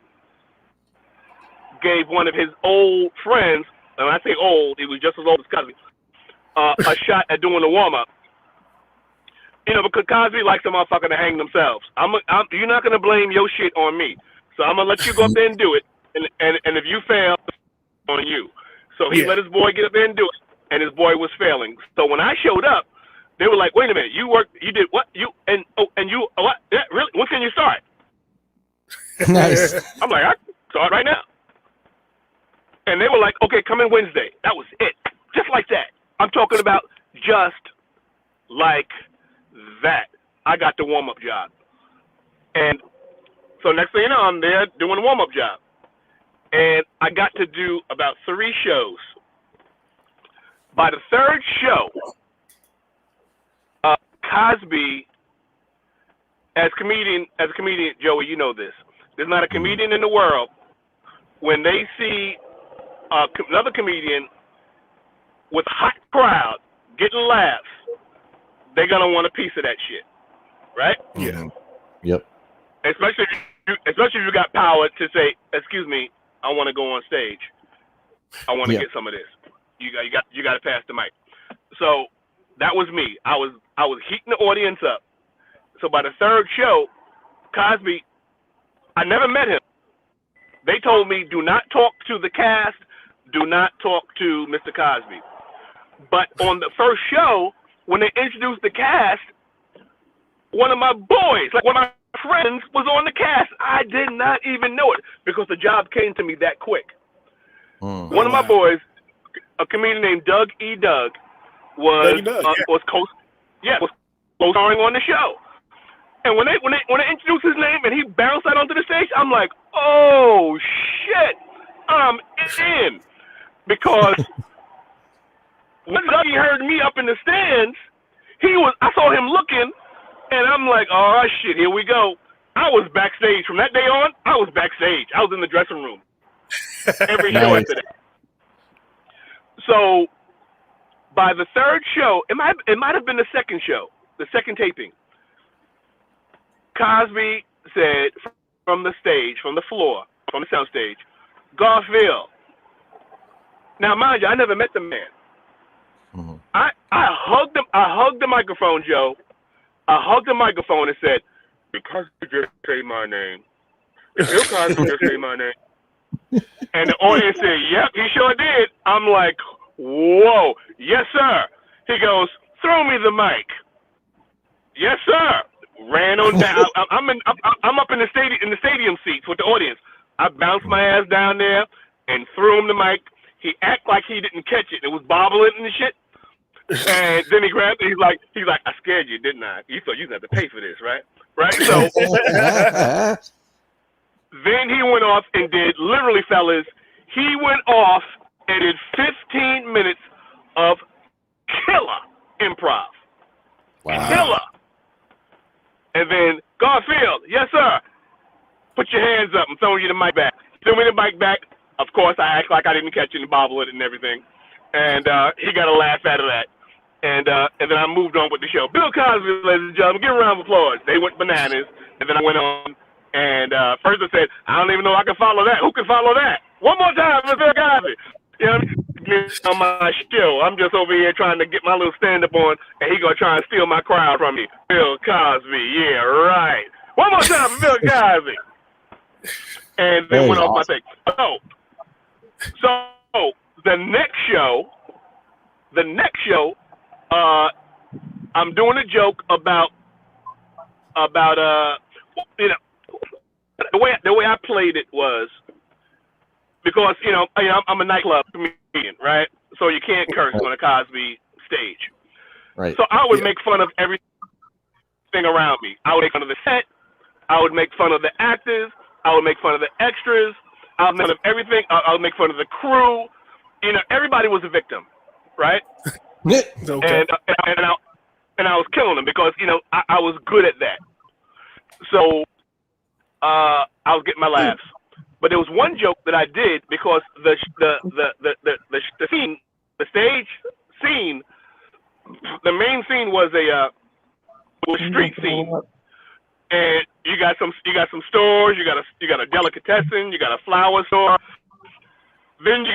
gave one of his old friends, and when I say old, he was just as old as Cosby, a shot at doing the warm-up. You know, because Cosby likes a motherfucker to hang themselves. You're not gonna blame your shit on me, so I'm gonna let you go up there and do it, and if you fail, it's on you. So he let his boy get up there and do it, and his boy was failing. So when I showed up, they were like, "Wait a minute, you did what? You what? Yeah, really? When can you start?" Nice. I'm like, I can start right now. And they were like, "Okay, come in Wednesday." That was it, just like that. I'm talking about just like that. I got the warm-up job. And so next thing you know, I'm there doing the warm-up job. And I got to do about 3 shows. By the 3rd show, Cosby, as a comedian, Joey, you know this. There's not a comedian in the world, when they see another comedian with a hot crowd getting laughs, they're gonna want a piece of that shit, right? Yeah. Yep. Especially if you got power to say, "Excuse me, I want to go on stage. I want to get some of this." You got to pass the mic. So that was me. I was heating the audience up. So by the 3rd show, Cosby, I never met him. They told me, do not talk to the cast, do not talk to Mr. Cosby. But on the 1st show, when they introduced the cast, one of my boys, like one of my friends, was on the cast. I did not even know it, because the job came to me that quick. One of my boys, a comedian named Doug E. Doug, was co-starring on the show. And when they introduced his name and he bounced out onto the stage, I'm like, oh shit, I'm in. Because when Dougie heard me up in the stands, I saw him looking, and I'm like, oh shit, here we go. I was backstage from that day on. I was backstage. I was in the dressing room every show after that. So by the 3rd show, it might have been the 2nd show, the 2nd taping. Cosby said from the stage, from the floor, from the sound stage, "Garfield." Now, mind you, I never met the man. I hugged him. I hugged the microphone, Joe. I hugged the microphone and said, "Did Cosby just say my name? Did Bill Cosby just say my name?" And the audience said, "Yep, he sure did." I'm like, "Whoa, yes, sir." He goes, "Throw me the mic." "Yes, sir." Ran on down. I'm up in the stadium seats with the audience. I bounced my ass down there and threw him the mic. He acted like he didn't catch it. It was bobbling and shit. And then he grabbed it. He's like, "I scared you, didn't I? You thought you had to pay for this, right?" Right. So then he went off and did, literally, fellas, he went off and did 15 minutes of killer improv. Wow. Killer. And then, "Garfield, yes, sir. Put your hands up. I'm throwing you the mic back." Threw me the mic back. Of course, I act like I didn't catch it and bobble it and everything. And he got a laugh out of that. And then I moved on with the show. Bill Cosby, ladies and gentlemen, give a round of applause. They went bananas. And then I went on. And first I said, "I don't even know I can follow that. Who can follow that?" One more time for Bill Cosby. You know, on my show, I'm just over here trying to get my little stand-up on, and he gonna try and steal my crowd from me. Bill Cosby, yeah, right. One more time for Bill Cosby. And then went off my thing. So the next show, I'm doing a joke about you know, the way I played it was, because I'm a nightclub comedian, right? So you can't curse on a Cosby stage. Right. So I would make fun of everything around me. I would make fun of the set. I would make fun of the actors. I would make fun of the extras. I would make fun of everything. I would make fun of the crew. Everybody was a victim, right? Okay. And I was killing them because I was good at that. So I was getting my laughs. But there was one joke that I did because the scene, the stage scene, the main scene was a street scene, and you got some stores, you got a delicatessen, you got a flower store, then you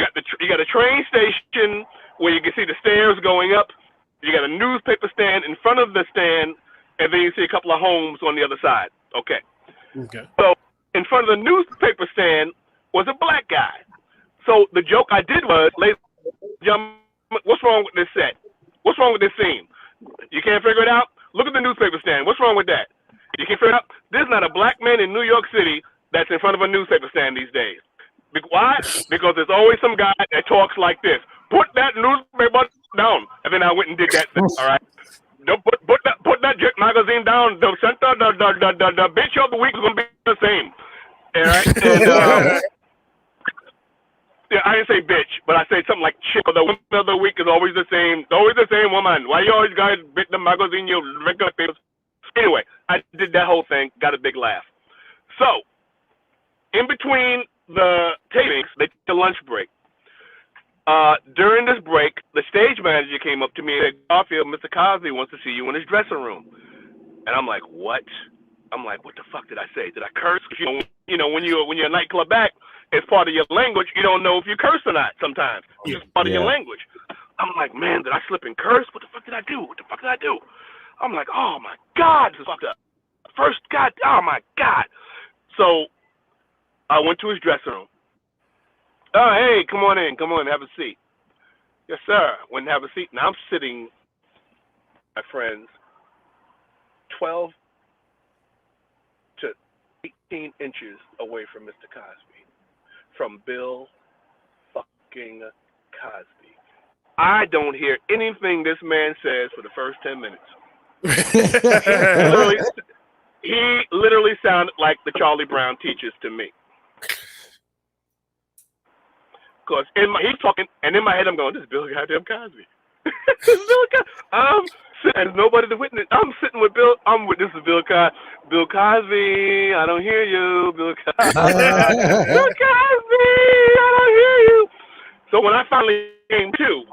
got a train station where you can see the stairs going up. You got a newspaper stand in front of the stand, and then you see a couple of homes on the other side. Okay. So in front of the newspaper stand was a black guy. So the joke I did was, ladies and gentlemen, what's wrong with this set? What's wrong with this scene? You can't figure it out? Look at the newspaper stand. What's wrong with that? You can't figure it out? There's not a black man in New York City that's in front of a newspaper stand these days. Why? Because there's always some guy that talks like this. Put that newspaper down. And then I went and did that thing, all right? Don't put that magazine down. The center, the bitch of the week is gonna be the same. All right. And, yeah, I didn't say bitch, but I said something like chick. The woman of the week is always the same. It's always the same woman. Why you always guys bit the magazine? You regular papers. Anyway, I did that whole thing. Got a big laugh. So, in between the tapings, they took a lunch break. During this break, the stage manager came up to me and said, Garfield, Mr. Cosby wants to see you in his dressing room. And I'm like, what? I'm like, what the fuck did I say? Did I curse? You know, when you're a nightclub act, it's part of your language. You don't know if you curse or not sometimes. It's just part of your language. I'm like, man, did I slip and curse? What the fuck did I do? What the fuck did I do? I'm like, oh my God, this is fucked up. First, God, oh my God. So I went to his dressing room. Oh, hey, come on in, have a seat. Yes, sir. Went and have a seat. Now I'm sitting, my friends, 12 to 18 inches away from Mr. Cosby, from Bill fucking Cosby. I don't hear anything this man says for the first 10 minutes. He literally sounded like the Charlie Brown teachers to me. Because he's talking, and in my head I'm going, this is Bill goddamn Cosby. This is Bill Cosby. There's nobody to witness. I'm sitting with Bill. This is Bill Cosby. Bill Cosby, I don't hear you. Bill Cosby. Bill Cosby, I don't hear you. So when I finally came to,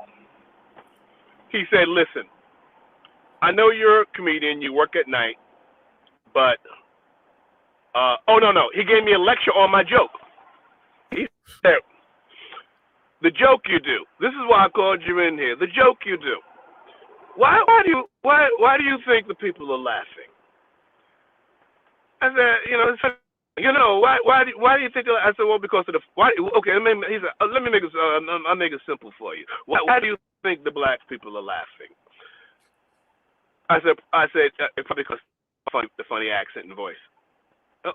he said, listen, I know you're a comedian, you work at night, but, no. He gave me a lecture on my joke. He said, the joke you do. This is why I called you in here. The joke you do. Why do you think the people are laughing? I said, why do you think? I said, well, because of the why. Okay, he said, let me make it. I'll make it simple for you. Why do you think the black people are laughing? I said, because the funny accent and voice.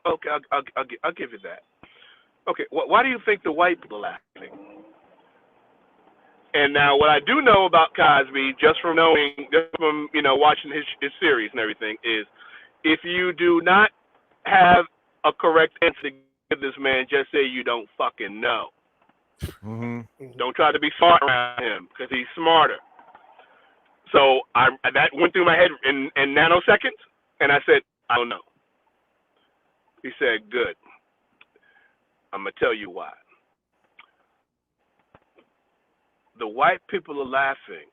Okay, I'll give you that. Okay, why do you think the white people are laughing? And now, what I do know about Cosby, just from watching his series and everything, is if you do not have a correct answer to give this man, just say you don't fucking know. Mm-hmm. Don't try to be smart around him, because he's smarter. So that went through my head in nanoseconds, and I said, I don't know. He said, good. I'm going to tell you why. The white people are laughing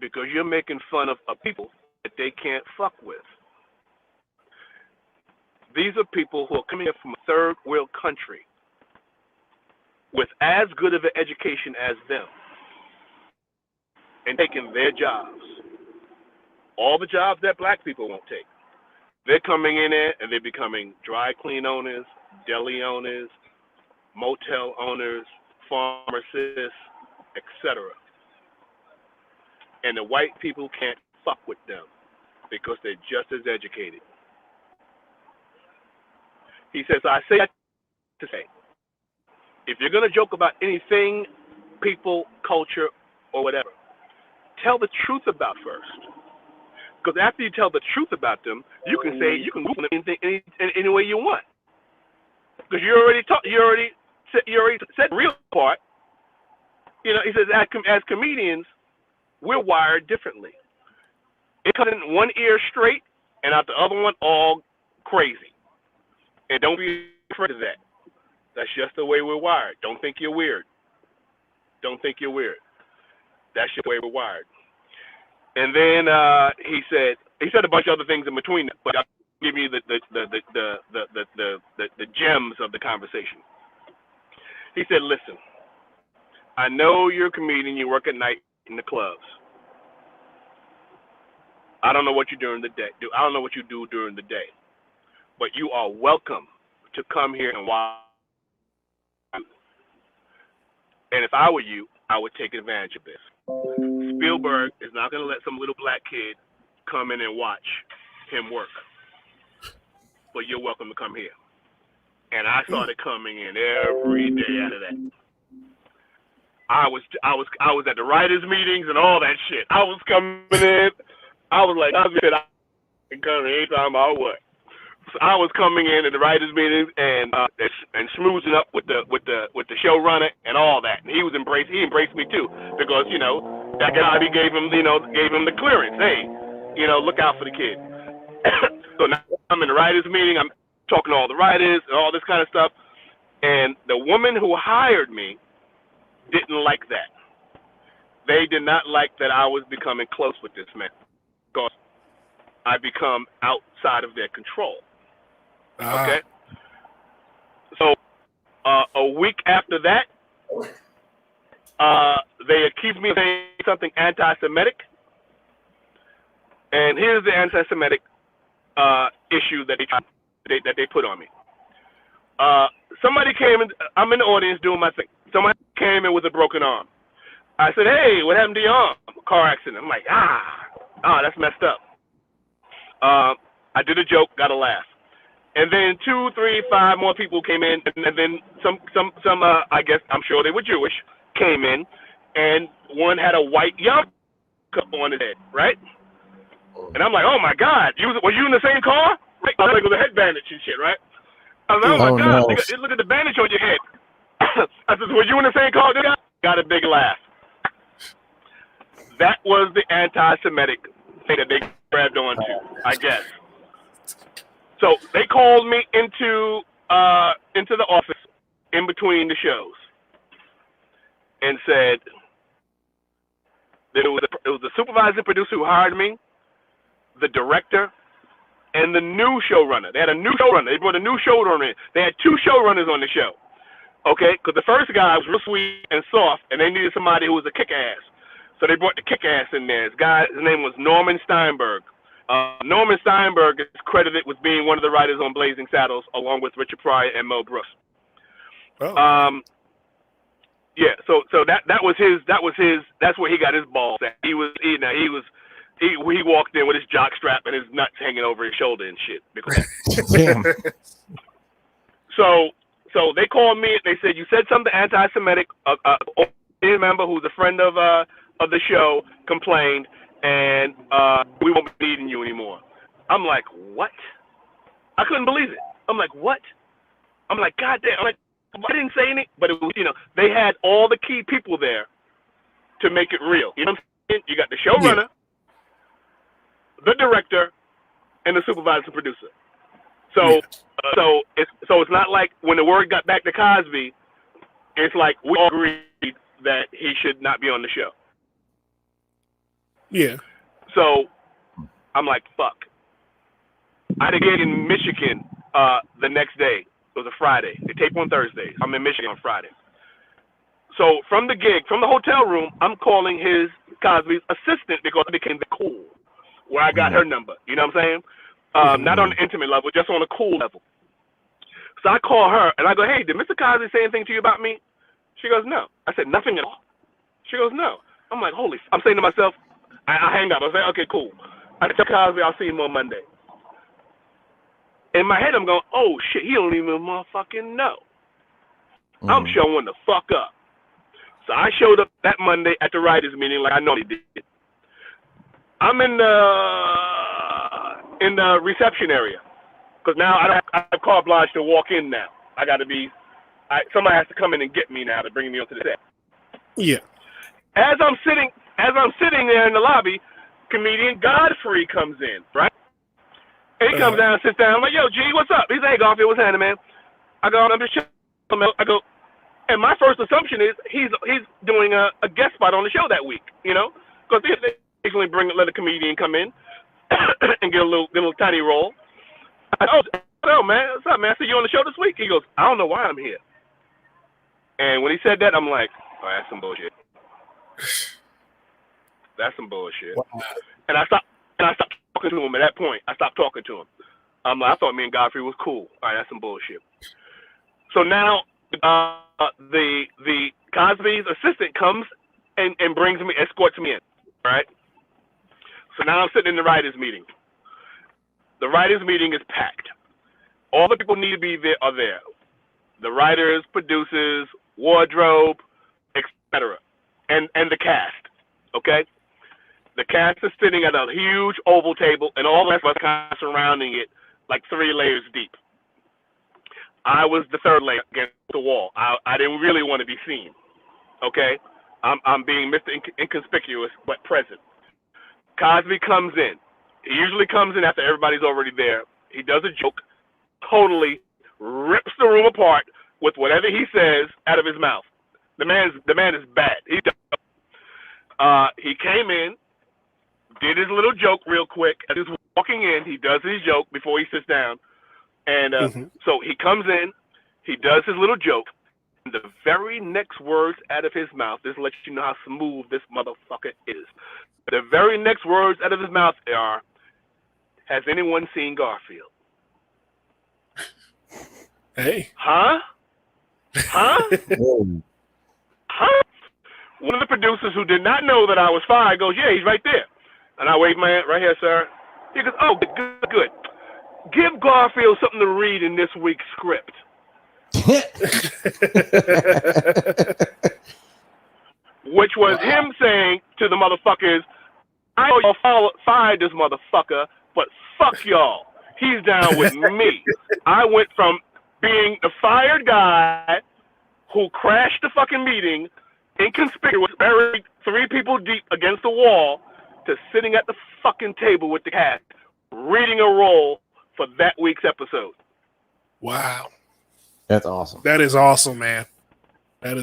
because you're making fun of people that they can't fuck with. These are people who are coming here from a third world country with as good of an education as them and taking their jobs. All the jobs that black people won't take. They're coming in there and they're becoming dry clean owners, deli owners, motel owners, pharmacists, etc. And the white people can't fuck with them because they're just as educated. He says, I say that to say, if you're going to joke about anything, people, culture, or whatever, tell the truth about first. Because after you tell the truth about them, you can move them any way you want. Because you already said the real part. He says, as comedians, we're wired differently. It comes in one ear straight and out the other one all crazy. And don't be afraid of that. That's just the way we're wired. Don't think you're weird. Don't think you're weird. That's just the way we're wired. And then he said a bunch of other things in between, but I'll give you the gems of the conversation. He said, listen, I know you're a comedian, you work at night in the clubs. I don't know what you do during the day. I don't know what you do during the day. But you are welcome to come here and watch. And if I were you, I would take advantage of this. Spielberg is not going to let some little black kid come in and watch him work. But you're welcome to come here. And I started coming in every day out of that. I was at the writers' meetings and all that shit. I was coming in. I was like, I can come anytime I want. So I was coming in at the writers' meetings and schmoozing up with the showrunner and all that. And he embraced me too, because that guy, he gave him the clearance. Hey, look out for the kid. So now I'm in the writers' meeting. I'm talking to all the writers and all this kind of stuff. And the woman who hired me didn't like that. They did not like that I was becoming close with this man, because I become outside of their control. Okay. So a week after that, they accused me of saying something anti-Semitic. And here's the anti-Semitic issue that they put on me. Somebody came in. I'm in the audience doing my thing. Somebody came in with a broken arm. I said, "Hey, what happened to your arm? Car accident." I'm like, that's messed up. I did a joke, got a laugh. And then 2, 3, 5 more people came in, and then some I guess, I'm sure they were Jewish, came in, and one had a white yarmulke on his head, right? And I'm like, oh my God, were you in the same car? Right? I was like, with a head bandage and shit, right? I was like, oh my God, nigga, look at the bandage on your head. I said, were you in the same car? Got a big laugh. That was the anti-Semitic thing that they grabbed onto, I guess. So they called me into the office in between the shows and said that it was the supervising producer who hired me, the director, and the new showrunner. They had a new showrunner. They brought a new showrunner in. They had 2 showrunners on the show. Okay, because the first guy was real sweet and soft, and they needed somebody who was a kick-ass. So they brought the kick-ass in there. His name was Norman Steinberg. Norman Steinberg is credited with being one of the writers on Blazing Saddles, along with Richard Pryor and Mel Brooks. Oh. Yeah. So that was his. That's where he got his balls at. He walked in with his jock strap and his nuts hanging over his shoulder and shit. Damn. So they called me. They said, you said something anti-Semitic. A member who's a friend of the show complained, and we won't be needing you anymore. I'm like, what? I couldn't believe it. I'm like, what? I'm like, God damn. I'm like, I didn't say anything, but it was, they had all the key people there to make it real. You know what I'm saying? You got the showrunner, the director, and the supervising producer. So, so it's not like when the word got back to Cosby, it's like we all agreed that he should not be on the show. Yeah. So I'm like, fuck. I had a gig in Michigan the next day. It was a Friday. They tape on Thursdays. I'm in Michigan on Friday. So from the gig, from the hotel room, I'm calling Cosby's assistant because I became the cool, where I got her number. You know what I'm saying? Not on the intimate level, just on a cool level. So I call her and I go, hey, did Mr. Cosby say anything to you about me? She goes, no. I said, nothing at all. She goes, no. I'm like, I'm saying to myself, I hang up. I say, okay, cool. I tell Cosby I'll see him on Monday. In my head, I'm going, oh, shit, he don't even motherfucking know. I'm showing the fuck up. So I showed up that Monday at the writers' meeting like I normally did. I'm in the reception area because now I have carte blanche to walk in now. I got to be somebody has to come in and get me now to bring me onto the set. Yeah. As I'm sitting as I'm sitting there in the lobby, comedian Godfrey comes in, right? And he comes down and sits down. I'm like, yo, G, what's up? He's like, hey, Garfield, what's happening, man? I go, I'm just chilling. I go, and my first assumption is he's doing a guest spot on the show that week, you know? Because they occasionally let a comedian come in and get a little tiny role. I go, oh, hello, man. What's up, man? I see you on the show this week. He goes, I don't know why I'm here. And when he said that, I'm like, oh, that's some bullshit. That's some bullshit. Wow. And I stopped talking to him at that point. I stopped talking to him. I'm like, I thought me and Godfrey was cool. All right, that's some bullshit. So now the Cosby's assistant comes and escorts me in. All right. So now I'm sitting in the writers' meeting. The writers' meeting is packed. All the people who need to be there are there. The writers, producers, wardrobe, etc. And the cast. Okay? The cast is sitting at a huge oval table, and all the rest of us kind of surrounding it like 3 layers deep. I was the 3rd layer against the wall. I didn't really want to be seen. Okay? I'm being Mr. Inconspicuous, but present. Cosby comes in. He usually comes in after everybody's already there. He does a joke, totally rips the room apart with whatever he says out of his mouth. The man is bad. He came in, did his little joke real quick. As he's walking in, he does his joke before he sits down. And so he comes in, he does his little joke. And the very next words out of his mouth, this lets you know how smooth this motherfucker is. The very next words out of his mouth are, has anyone seen Garfield? Hey. Huh? Huh? Huh? One of the producers who did not know that I was fired goes, yeah, he's right there. And I wave my hand, right here, sir. He goes, oh, good. Give Garfield something to read in this week's script. Which was him saying to the motherfuckers, I know y'all fired this motherfucker, but fuck y'all. He's down with me. I went from being the fired guy who crashed the fucking meeting, inconspicuous, buried 3 people deep against the wall, to sitting at the fucking table with the cast, reading a role for that week's episode. Wow. That's awesome. That is awesome, man. I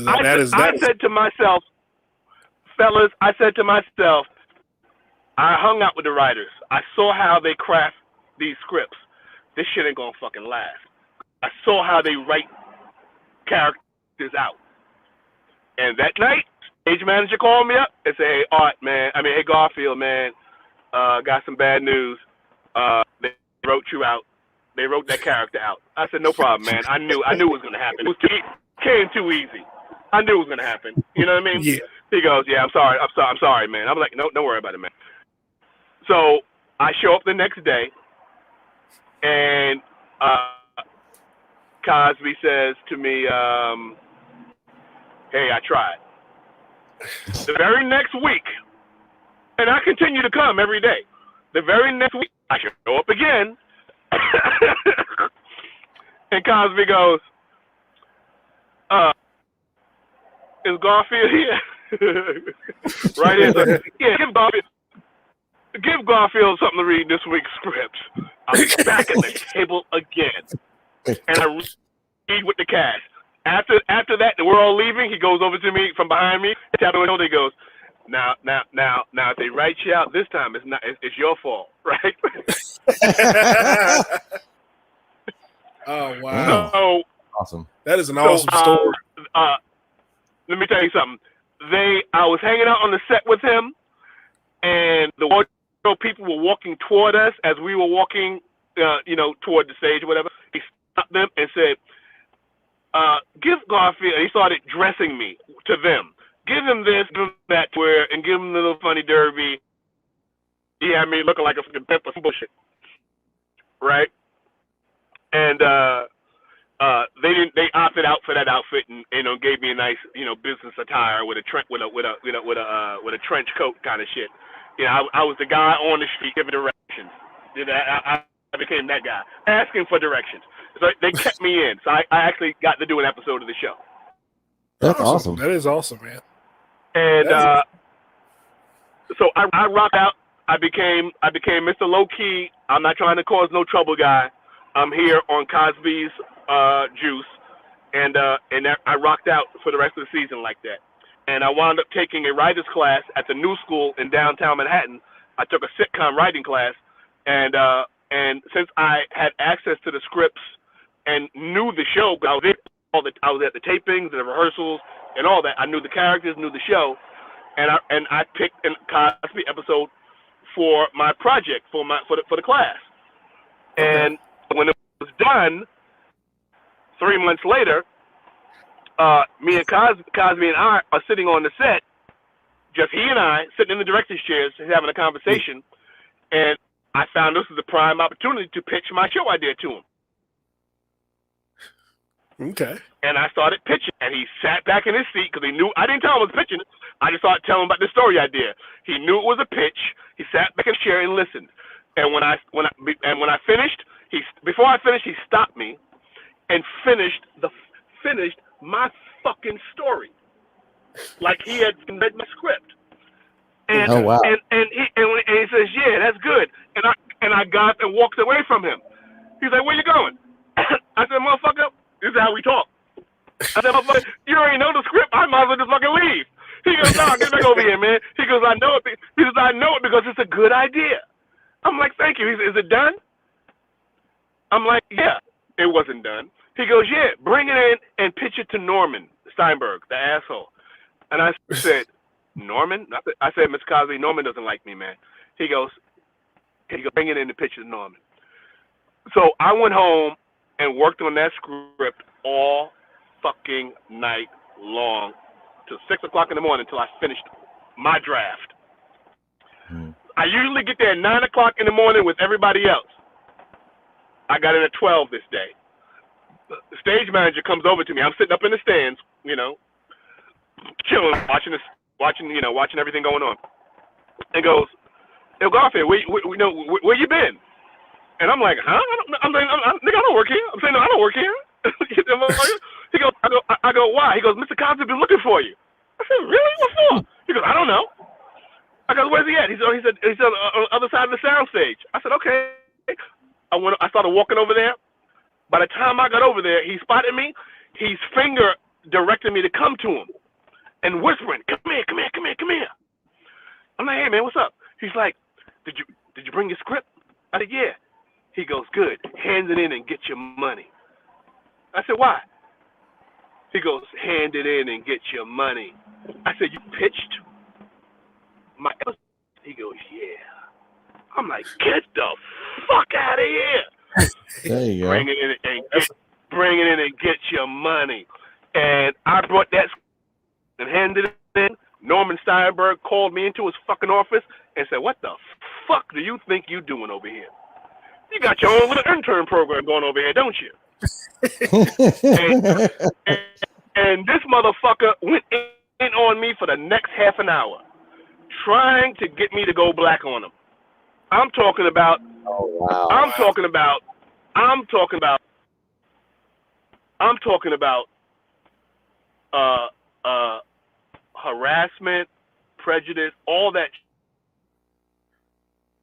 said to myself, fellas, I hung out with the writers. I saw how they craft these scripts. This shit ain't gonna fucking last. I saw how they write characters out. And that night, stage manager called me up and said, hey, Garfield, man, got some bad news. They wrote you out. They wrote that character out. I said, no problem, man. I knew it was gonna happen. It came too easy. I knew it was gonna happen. You know what I mean? Yeah. He goes, yeah, I'm sorry, man. I was like, no, don't worry about it, man. So I show up the next day, and Cosby says to me, hey, I tried. The very next week, and I continue to come every day. The very next week, I show up again, and Cosby goes, is Garfield here? Right here. Yeah, give Garfield something to read this week's script. I'm back at the table again, and I read with the cast. After that, we're all leaving. He goes over to me from behind me, tapping my shoulder. He goes, now, if they write you out this time, it's your fault, right? Oh wow! So, awesome. That is an awesome story. Let me tell you something. I was hanging out on the set with him, and the wardrobe people were walking toward us as we were walking, toward the stage or whatever. He stopped them and said, give Garfield, and he started dressing me to them. Give him this, give him that, and give him the little funny derby. He had me looking like a fucking pimp or some bullshit. Right? And they opted out for that outfit and gave me a nice business attire with a trench coat kind of shit. I was the guy on the street giving directions. I became that guy asking for directions. So they kept me in. So I actually got to do an episode of the show. That's awesome. That is awesome, man. And So I rocked out. I became Mr. Low Key. I'm not trying to cause no trouble, guy. I'm here on Cosby's juice, and I rocked out for the rest of the season like that. And I wound up taking a writer's class at the New School in downtown Manhattan. I took a sitcom writing class, and since I had access to the scripts and knew the show, I was at the tapings and the rehearsals and all that. I knew the characters, knew the show, and I picked a Cosby episode for my project for the class. And when it was done, 3 months later, me and Cosby and I are sitting on the set, just he and I sitting in the director's chairs having a conversation, and I found this was a prime opportunity to pitch my show idea to him. Okay. And I started pitching, and he sat back in his seat because he knew I didn't tell him I was pitching. I just started telling him about the story idea. He knew it was a pitch. He sat back in his chair and listened. And when I finished, before I finished, he stopped me and finished my fucking story, like he had read my script. And oh wow! And he says, "Yeah, that's good." And I got up and walked away from him. He's like, "Where you going?" I said, "Motherfucker, this is how we talk." I said, "Motherfucker, you already know the script. I might as well just fucking leave." He goes, "No, get back over here, man." He goes, "I know it." He says, "I know it because it's a good idea." I'm like, "Thank you." He says, "Is it done?" I'm like, "Yeah." It wasn't done. He goes, "Yeah, bring it in and pitch it to Norman Steinberg, the asshole." And I said, "Norman?" I said, "Mr. Cosby, Norman doesn't like me, man." He goes, "Bring it in and pitch it to Norman." So I went home and worked on that script all fucking night long till 6 o'clock in the morning until I finished my draft. I usually get there at 9 o'clock in the morning with everybody else. I got in at 12 this day. The stage manager comes over to me. I'm sitting up in the stands, chilling, watching everything going on. And goes, "Yo, Garfield, where you been?" And I'm like, "Huh?" I'm saying, "Nigga, I don't work here." I'm saying, "No, I don't work here." He goes, I go, "Why?" He goes, "Mr. Cosby been looking for you." I said, "Really? What for?" He goes, "I don't know." I go, "Where's he at?" He said, on the other side of the soundstage. I said, "Okay." I started walking over there. By the time I got over there, he spotted me. His finger directed me to come to him and whispering, "Come here, come here, come here, come here." I'm like, "Hey, man, what's up?" He's like, Did you bring your script?" I said, "Yeah." He goes, "Good. Hand it in and get your money." I said, "Why?" He goes, "Hand it in and get your money." I said, "You pitched my episode?" He goes, "Yeah." I'm like, "Get the fuck out of here." There you go. Bring it in and get your money. And I brought that and handed it in. Norman Steinberg called me into his fucking office and said, "What the fuck do you think you doing over here? You got your own little intern program going over here, don't you?" and this motherfucker went in on me for the next half an hour, trying to get me to go black on him. I'm talking about. Oh wow! I'm talking about harassment, prejudice, all that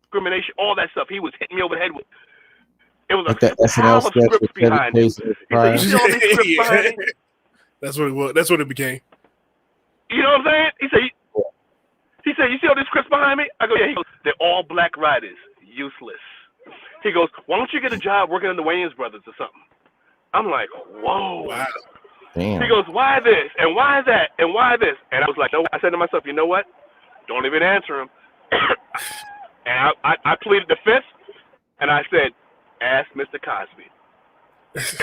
discrimination, all that stuff. He was hitting me over the head with. It was like that SNL sketch with behind him. He said, "You see all these scripts behind me?" That's what it was. That's what it became. You know what I'm saying? He said, "You see all these scripts behind me?" I go, "Yeah." He goes, "They're all black writers. Useless." He goes, "Why don't you get a job working on the Wayans Brothers or something?" I'm like, "Whoa." Wow. Damn. He goes, "Why this? And why that? And why this?" And I was like, "No." I said to myself, "You know what? Don't even answer him." And I pleaded the fifth, and I said, "Ask Mr. Cosby."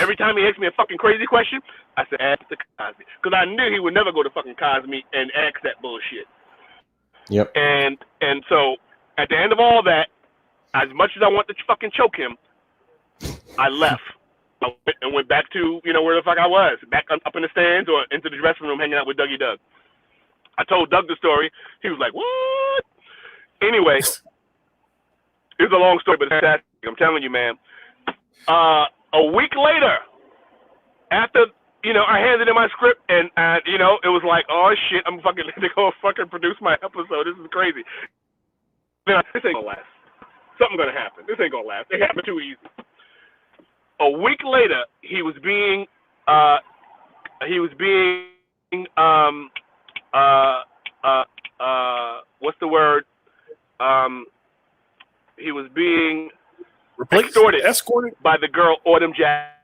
Every time he asked me a fucking crazy question, I said, "Ask Mr. Cosby," because I knew he would never go to fucking Cosby and ask that bullshit. Yep. And so at the end of all that, as much as I wanted to fucking choke him, I left. I went back to, where the fuck I was, back up in the stands or into the dressing room hanging out with Dougie Doug. I told Doug the story. He was like, "What?" Anyway, it's a long story, but it's fantastic. I'm telling you, man. A week later, after, I handed in my script and, it was like, "Oh, shit, I'm fucking going to go fucking produce my episode. This is crazy." this ain't gonna last. Something gonna happen. This ain't gonna last. It happened too easy. A week later, he was being what's the word? He was being escorted by the girl Autumn Jackson.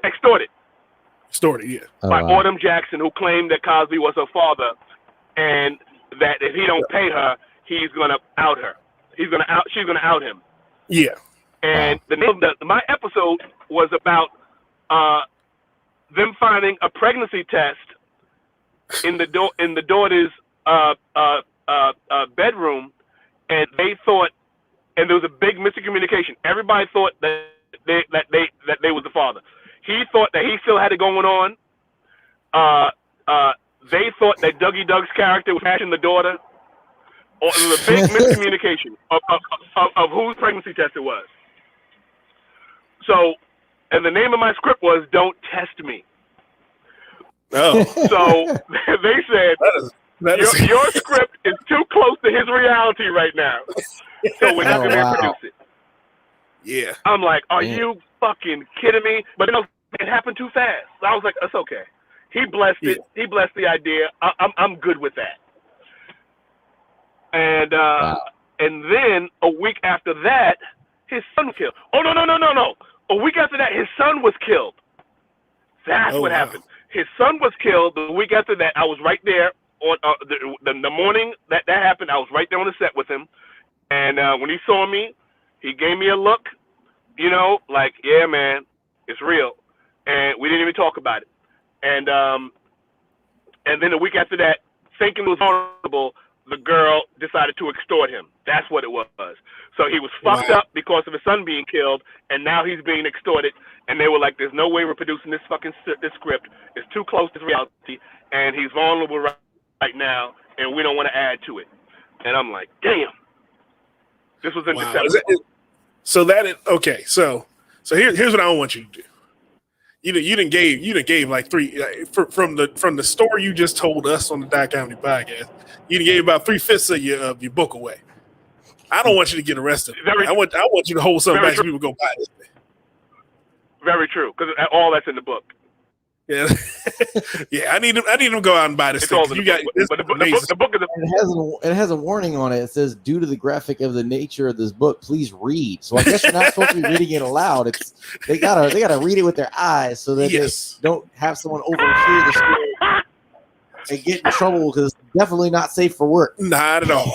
Extorted, yeah. By Autumn Jackson, who claimed that Cosby was her father, and that if he don't pay her, he's gonna out her. She's gonna out him. Yeah. And the name of my episode was about them finding a pregnancy test in the daughter's bedroom, and they thought, and there was a big miscommunication. Everybody thought that they was the father. He thought that he still had it going on. They thought that Dougie Doug's character was matching the daughter. Or there was a big miscommunication of whose pregnancy test it was. So, and the name of my script was "Don't Test Me." Oh. So they said your script is too close to his reality right now, so we're not going to reproduce it. Yeah. I'm like, are you fucking kidding me? But it happened too fast. So I was like, it's okay. He blessed it. He blessed the idea. I'm good with that. And and then a week after that, his son was killed. Oh no! A week after that, his son was killed. That's what happened. His son was killed. The week after that, I was right there on the morning that happened. I was right there on the set with him, and when he saw me, he gave me a look, like, yeah, man, it's real, and we didn't even talk about it. And then a week after that, thinking it was vulnerable, the girl decided to extort him. That's what it was. So he was fucked up because of his son being killed, and now he's being extorted. And they were like, "There's no way we're producing this script. It's too close to reality, and he's vulnerable right now, and we don't want to add to it." And I'm like, "Damn." This was in December. So okay. So here's what I want you to do. You didn't gave like three from the story you just told us on the DotComedy Podcast. You done gave about 3/5 of your book away. I don't want you to get arrested. I want you to hold something back so people go buy this thing. Very true, because all that's in the book. Yeah, yeah. I need them to go out and buy this thing. The book is it has a warning on it. It says, "Due to the graphic of the nature of this book, please read." So I guess you're not supposed to be reading it aloud. They gotta read it with their eyes so that they don't have someone overhear the story and get in trouble, because it's definitely not safe for work. Not at all.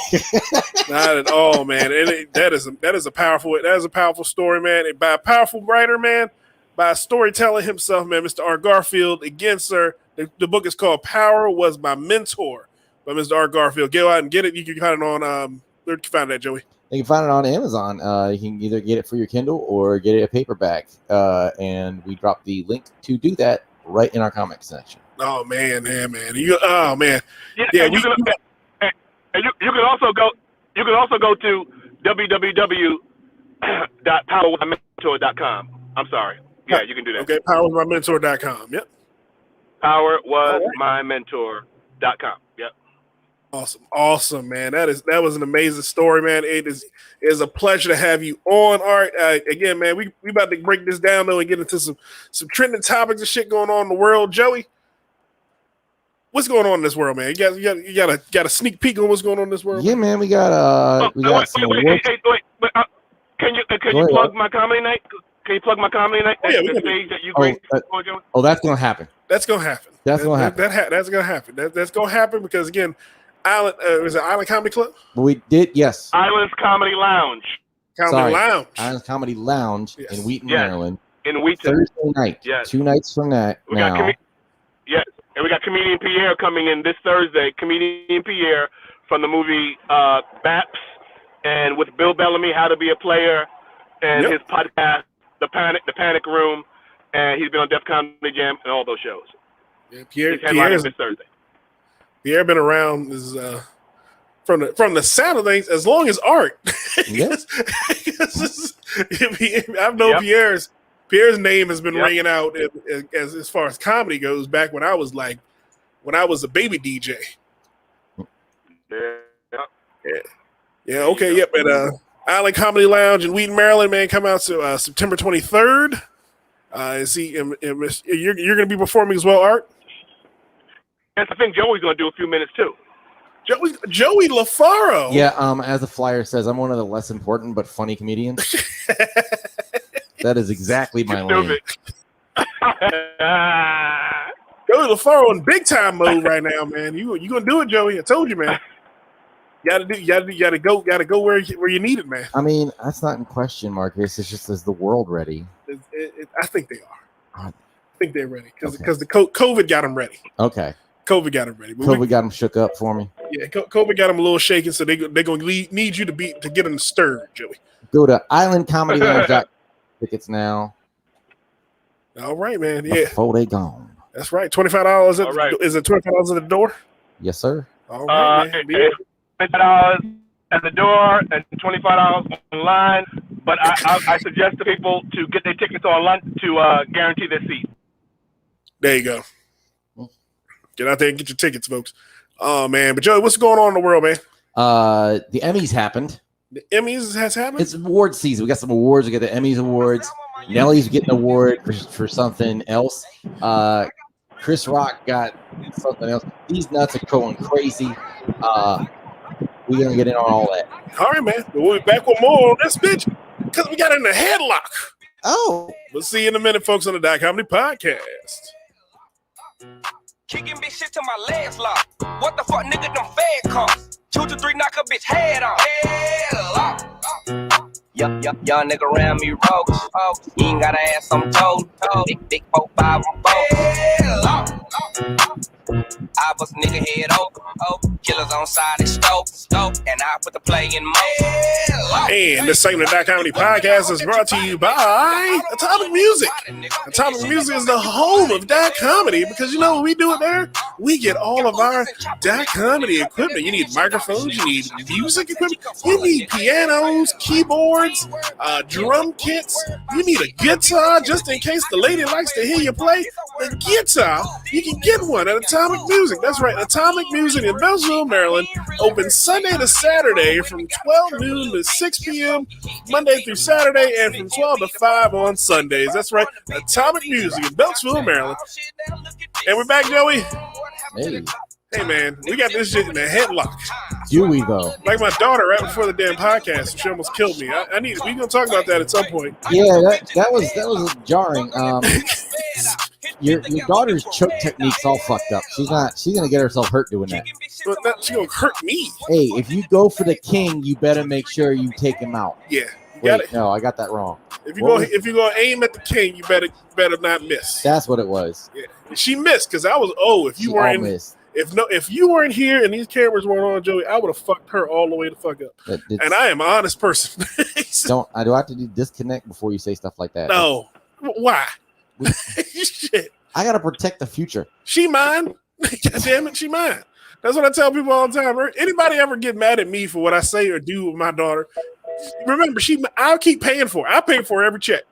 Not at all, man. That is a powerful story, man. By a powerful writer, man. By a storyteller himself, man, Mr. R. Garfield. Again, sir, the book is called "Power Was My Mentor" by Mr. R. Garfield. Go out and get it. You can find it on where can you find that, Joey? You can find it on Amazon. You can either get it for your Kindle or get it a paperback. And we drop the link to do that right in our comics section. Oh man. Yeah, you can also go to www.powerwasmymentor.com. I'm sorry. Yeah, you can do that. Okay, powerwasmymentor.com. Yep. Powerwasmymentor.com. Yep. Awesome, man. That was an amazing story, man. It is a pleasure to have you on, Art. Again, man, we about to break this down though and get into some trending topics and shit going on in the world. Joey, what's going on in this world, man? You got a sneak peek on what's going on in this world? Yeah, man. We got wait. Can you plug my comedy night? Can you plug my comedy night? Yeah, the stage that you agreed for, Joey? Oh, that's gonna happen. That's gonna happen. That's gonna happen. That's gonna happen because again, is it Island Comedy Club? We did, yes. Island's Comedy Lounge. Island's Comedy Lounge in Wheaton, Maryland. In Wheaton. Thursday night. Yes. 2 nights from that. And we got comedian Pierre coming in this Thursday. Comedian Pierre from the movie Baps, and with Bill Bellamy, How to Be a Player, and his podcast, The Panic Room, and he's been on Def Comedy Jam and all those shows. Yeah, he's headlining this Thursday. Pierre been around from the sound of things as long as Art. Yes. I've known Pierre's name has been ringing out as far as comedy goes back when I was a baby DJ. Yeah. Okay. Yep. At Island Comedy Lounge in Wheaton, Maryland, man, come out to September 23rd. You're going to be performing as well, Art? Yes, I think Joey's going to do a few minutes too. Joey LaFaro. Yeah, as the flyer says, I'm one of the less important but funny comedians. That is exactly my lane. Joey LaFaro in big time mode right now, man. You gonna do it, Joey? I told you, man. You gotta go where you need it, man. I mean, that's not in question, Marcus. It's just, is the world ready? I think they are. I think they're ready because the COVID got them ready. Okay. COVID got them ready. COVID got them shook up for me. Yeah, COVID got them a little shaken, so they're gonna need you to get them stirred, Joey. Go to islandcomedylounge.com. Tickets now. All right, man. Yeah, before they gone. That's right. $25. All right. Is it $25 at the door? Yes, sir. All right, man. $25 at the door and $25 online. But I suggest to people to get their tickets online to guarantee their seat. There you go. Get out there and get your tickets, folks. Oh man, but Joey, what's going on in the world, man? The Emmys happened. The Emmys has happened. It's award season. We got some awards. We got the Emmys awards. Nelly's getting an award for something else. Chris Rock got something else. These nuts are going crazy. We're gonna get in on all that. All right, man. We'll be back with more on this bitch because we got in the headlock. Oh, we'll see you in a minute, folks, on the DotComedy Podcast. Kicking bitch shit till my legs lock. What the fuck, nigga, them fed costs. 2 to 3 knock a bitch head off. Head off. Young nigga around me rogues. You ain't gotta ask, I'm told. Big 4, 5, I'm both. Head off. I bust a nigga head open. Killers on side and stove. And I put the play in mode. And this segment of the DotComedy Podcast is brought to you by Atomic Music. Atomic Music is the home of DotComedy because you know what we do it there? We get all of our DotComedy equipment. You need microphones, you need music equipment, you need pianos, keyboards, drum kits, you need a guitar just in case the lady likes to hear you play the guitar. You can get one at Atomic Music. That's right, Atomic Music in Beltsville, Maryland, open Sunday to Saturday from 12 noon to 6 p.m. Monday through Saturday, and from 12 to 5 on Sundays. That's right, Atomic Music in Beltsville, Maryland. And we're back, Joey. Hey, man, we got this shit in a headlock. Do we, though? Like my daughter right before the damn podcast, she almost killed me. We're gonna talk about that at some point. Yeah, that was jarring. Your daughter's choke technique's all fucked up. She's gonna get herself hurt doing that. But she's gonna hurt me. Hey, if you go for the king, you better make sure you take him out. Yeah. Wait, no, I got that wrong. If you go aim at the king, you better not miss. That's what it was. Yeah. She missed because I was if you weren't here and these cameras weren't on, Joey, I would have fucked her all the way the fuck up. And I am an honest person. Do I have to disconnect before you say stuff like that? No. Why? Shit. I gotta protect the future. She mine. God damn it, she mine. That's what I tell people all the time. Anybody ever get mad at me for what I say or do with my daughter? Remember, I'll keep paying for it. I pay for every check.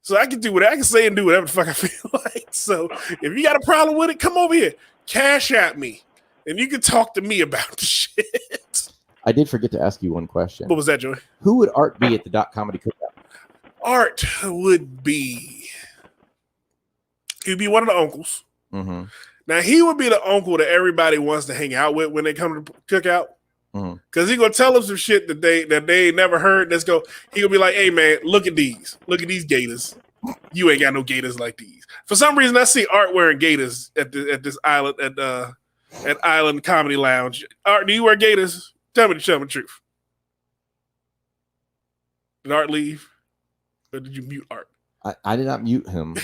So I can do what I can say and do whatever the fuck I feel like. So if you got a problem with it, come over here. Cash at me. And you can talk to me about the shit. I did forget to ask you one question. What was that, Joey? Who would Art be at the DotComedy Cookout? Art would be... He'd be one of the uncles. Mm-hmm. Now, he would be the uncle that everybody wants to hang out with when they come to cookout. Because he's going to tell them some shit that they ain't never heard. He'll be like, hey, man, look at these. Look at these gators. You ain't got no gators like these. For some reason, I see Art wearing gators at this island, at Island Comedy Lounge. Art, do you wear gators? Tell me the truth. Did Art leave? Or did you mute Art? I did not mute him.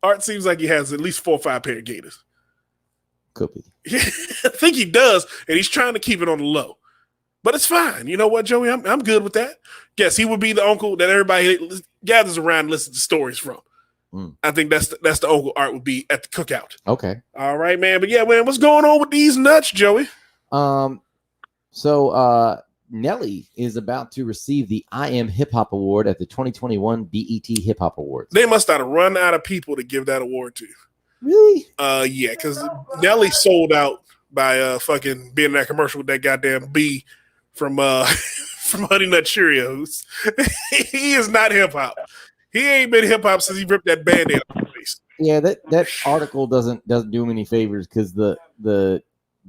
Art seems like he has at least 4 or 5 pair of gators. Could be. I think he does, and he's trying to keep it on the low. But it's fine. You know what, Joey? I'm good with that. Yes, he would be the uncle that everybody gathers around and listens to stories from. I think that's the uncle Art would be at the cookout. Okay. All right, man. But yeah, man, what's going on with these nuts, Joey? So Nelly is about to receive the I Am Hip Hop Award at the 2021 BET Hip Hop Awards. They must have run out of people to give that award to. Really? Yeah, because Nelly sold out by fucking being in that commercial with that goddamn bee from from Honey Nut Cheerios. He is not hip hop. He ain't been hip hop since he ripped that band-aid off his face. Yeah, that article doesn't do him any favors because the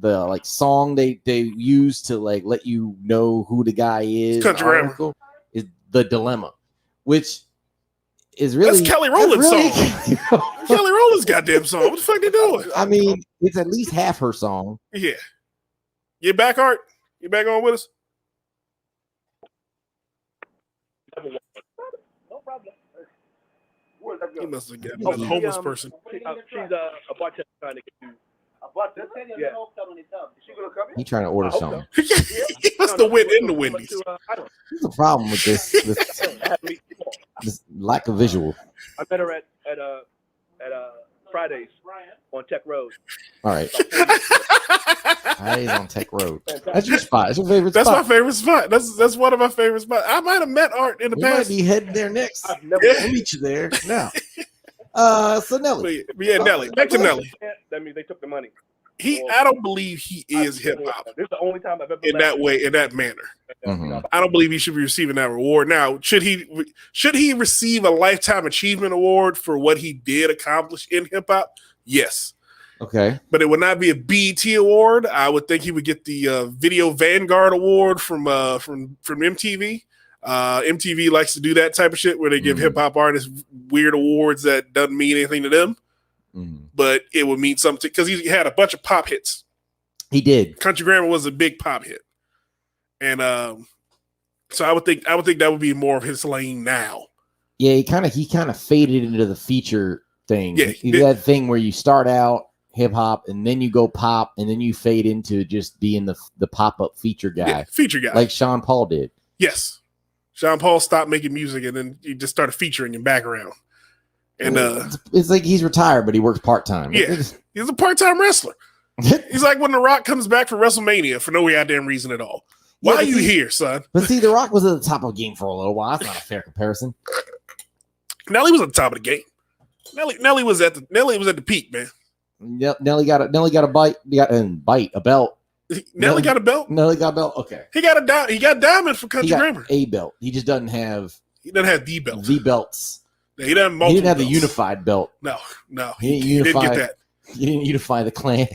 like song they use to like let you know who the guy is is The Dilemma, which is really that's Kelly Rowland's song. Kelly Rowland's goddamn song. What the fuck they doing? I mean, it's at least half her song. Yeah. You back, Art? You back on with us? No problem. He must have got a homeless person. She's a bartender trying to get you. A bartender? Yeah. Is she gonna come in? He trying to order something. He must have went in the Wendy's. What's the problem with this lack of visual? I met her at Fridays on Tech Road. All right. Fridays on Tech Road. That's your spot. That's your favorite spot. That's my favorite spot. That's one of my favorite spots. I might have met Art in the past. Might be heading there next. I'll meet you there now. So Nelly. Yeah, Nelly. Back to Nelly. That means they took the money. I don't believe he is hip hop. This is the only time I've ever in that way, in that manner. Mm-hmm. I don't believe he should be receiving that reward. Now, should he receive a lifetime achievement award for what he did accomplish in hip hop? Yes. Okay. But it would not be a BET award. I would think he would get the Video Vanguard Award from MTV. MTV likes to do that type of shit where they give hip hop artists weird awards that doesn't mean anything to them. But it would mean something because he had a bunch of pop hits. He did. Country Grammar was a big pop hit, and so I would think that would be more of his lane now. Yeah, he kind of faded into the feature thing. Yeah, he did that thing where you start out hip hop and then you go pop and then you fade into just being the pop up feature guy. Feature guy, like Sean Paul did. Yes, Sean Paul stopped making music and then he just started featuring in background. And it's like he's retired, but he works part time. Yeah, he's a part time wrestler. He's like when The Rock comes back for WrestleMania for no goddamn reason at at Why are you here, son? But see, The Rock was at the top of the game for a little while. That's not a fair comparison. Nelly was at the top of the game. Nelly was at the peak, man. Nelly got a bite. A belt. Nelly got a belt. Nelly got a belt. Okay. He got diamond for Country Grammar. A belt. He just doesn't have. He doesn't have the belt. The belts. He didn't have the unified belt. No. He didn't get that. He didn't unify the clan.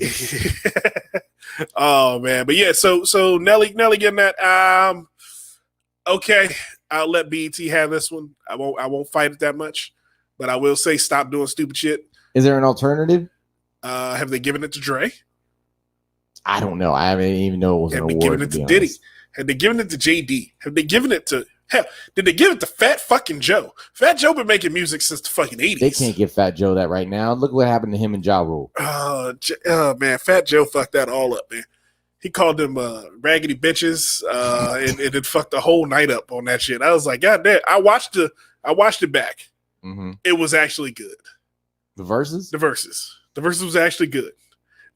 Oh man, but yeah. So Nelly getting that. Okay, I'll let BET have this one. I won't fight it that much, but I will say stop doing stupid shit. Is there an alternative? Have they given it to Dre? I don't know. I didn't even know it was an award. Have they given it to Diddy? Have they given it to JD? Have they given it to hell? Did they give it to Fat fucking Joe? Fat Joe been making music since the fucking 80s. They can't give Fat Joe that right now. Look what happened to him and Ja Rule. Oh man, Fat Joe fucked that all up, man. He called them raggedy bitches, and it fucked the whole night up on that shit. I was like, God damn! I watched it back. Mm-hmm. It was actually good. The verses was actually good.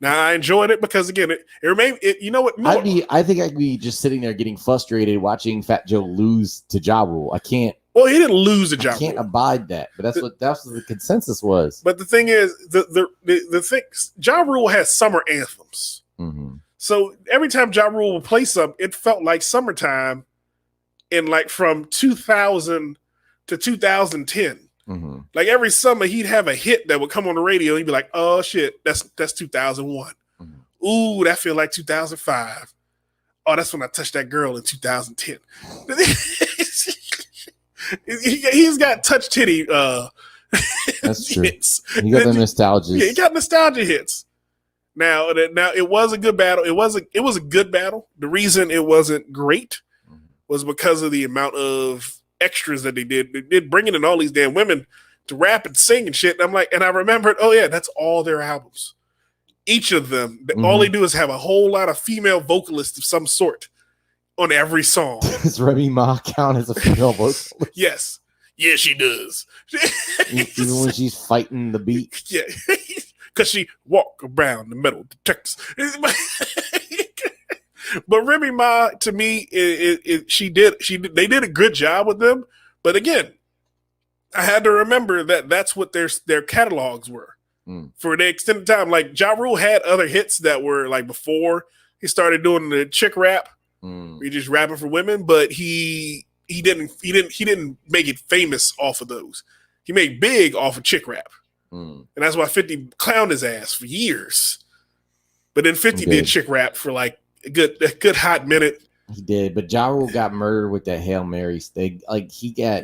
Now I enjoyed it because again, it remained. You know what? I think I'd be just sitting there getting frustrated watching Fat Joe lose to Ja Rule. I can't. Well, he didn't lose to Ja Rule. I can't abide that, but that's what the consensus was. But the thing is, the thing, Ja Rule has summer anthems. Mm-hmm. So every time Ja Rule would play something, it felt like summertime in like from 2000 to 2010. Mm-hmm. Like every summer he'd have a hit that would come on the radio and he'd be like, oh shit, that's 2001. Mm-hmm. Ooh, that feel like 2005. Oh, that's when I touched that girl in 2010. He's got touch titty that's true. hits. You got the nostalgia. Yeah, he got nostalgia hits. Now it was a good battle. It was a good battle. The reason it wasn't great was because of the amount of extras that they did. They did bringing in all these damn women to rap and sing and shit. And I'm like, and I remembered, oh yeah, that's all their albums. Each of them, all they do is have a whole lot of female vocalists of some sort on every song. Does Remy Ma count as a female vocalist? Yes. Yeah, she does. Even when she's fighting the beat? Yeah. Because she walk around the middle of the Texas. But Remy Ma, to me, they did a good job with them. But again, I had to remember that that's what their catalogs were. for the extended time. Like Ja Rule had other hits that were like before he started doing the chick rap. He just rapping for women, but he didn't make it famous off of those. He made big off of chick rap, and that's why 50 clowned his ass for years. But then 50 did chick rap for like a good hot minute. He did, but Ja Rule got murdered with that Hail Mary thing. Like he got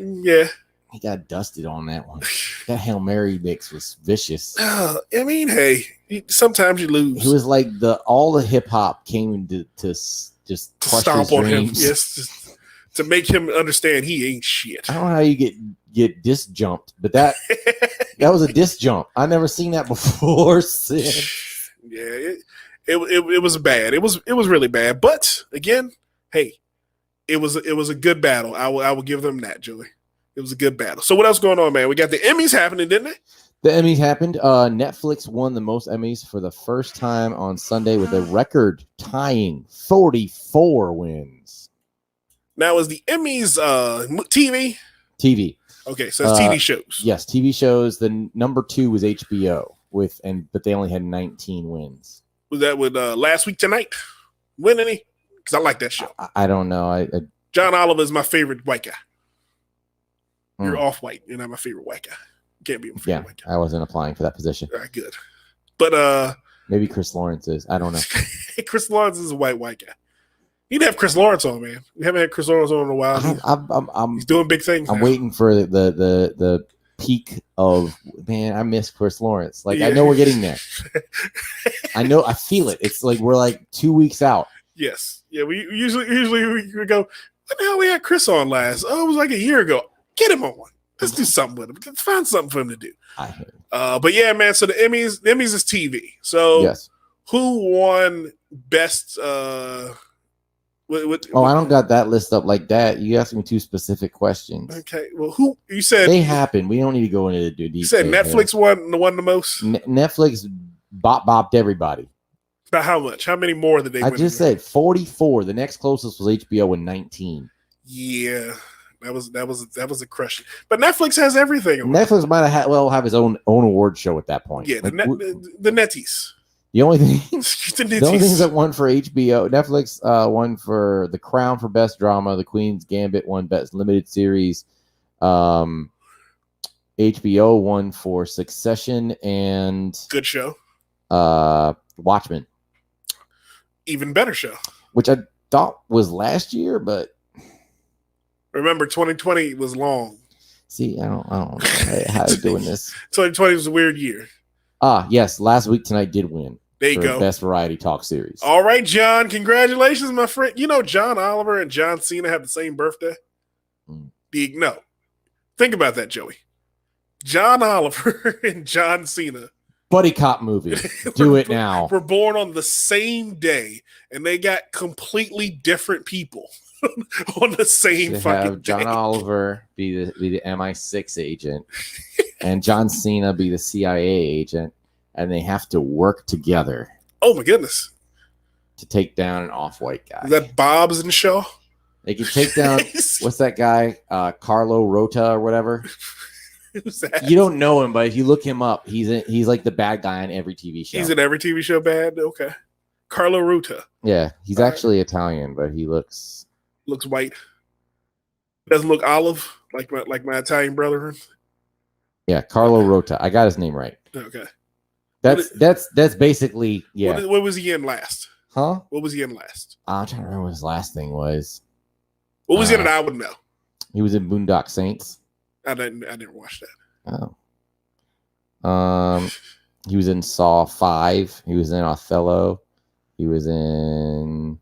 dusted on that one. That Hail Mary mix was vicious. I mean, hey, sometimes you lose. It was like all the hip hop came to just stomp on him. Yes, just to make him understand he ain't shit. I don't know how you get disc jumped, but that was a disc jump. I never seen that before. Since. Yeah, it was bad. It was really bad. But again, hey, it was a good battle. I will give them that, Joey. It was a good battle. So what else going on, man? We got the Emmys happening, didn't they? The Emmys happened. Netflix won the most Emmys for the first time on Sunday with a record-tying 44 wins. Now, is the Emmys TV? TV. Okay, so it's TV shows. Yes, TV shows. The number 2 was HBO but they only had 19 wins. Was that with Last Week Tonight? Win any? Because I like that show. I don't know. John Oliver is my favorite white guy. You're off white. You're not my favorite white guy. Can't be my favorite white guy. I wasn't applying for that position. All right, good. But maybe Chris Lawrence is. I don't know. Chris Lawrence is a white guy. You'd have Chris Lawrence on, man. We haven't had Chris Lawrence on in a while. He's doing big things. I'm waiting for the peak of, man, I miss Chris Lawrence. Like, I know we're getting there. I feel it. It's like we're like 2 weeks out. Yes. Yeah, we usually we go, what the hell we had Chris on last? Oh, it was like a year ago. Get him on. Let's do something with him. Let's find something for him to do. But yeah, man, so the Emmys is TV. So yes. Who won best I don't got that list up like that. You asked me 2 specific questions. Okay. Well, who you said they happen. We don't need to go into the details. You said Netflix won the most? Netflix bopped everybody. About how much? How many more did they win? I just said 44. The next closest was HBO with 19. Yeah. That was a crush. But Netflix has everything. Netflix might have his own award show at that point. Yeah, like, the Netties. The only things that won for HBO, Netflix won for The Crown for Best Drama, The Queen's Gambit won Best Limited Series, HBO won for Succession and good show, Watchmen, even better show, which I thought was last year, but remember 2020 was long. See, I don't know how they're doing this. 2020 was a weird year. Yes, Last Week Tonight did win. There you go. Best Variety Talk Series. All right, John. Congratulations, my friend. You know John Oliver and John Cena have the same birthday? No. Think about that, Joey. John Oliver and John Cena. Buddy cop movie. Do it now. Were born on the same day, and they got completely different people on the same fucking day. John Oliver be the MI6 agent, and John Cena be the CIA agent. And they have to work together. Oh my goodness! To take down an off-white guy. Is that Bob's in the show? They can take down what's that guy? Carlo Rota or whatever. Who's that? You don't know him, but if you look him up, he's like the bad guy on every TV show. He's in every TV show. Bad. Okay. Carlo Rota. Yeah, he's actually Italian, but he looks white. Doesn't look olive like my Italian brother. Yeah, Carlo Rota. I got his name right. Okay. That's basically What was he in last? Huh? What was he in last? I'm trying to remember what his last thing was. What was he in that I would know? He was in Boondock Saints. I didn't watch that. Oh. He was in Saw 5. He was in Othello. He was in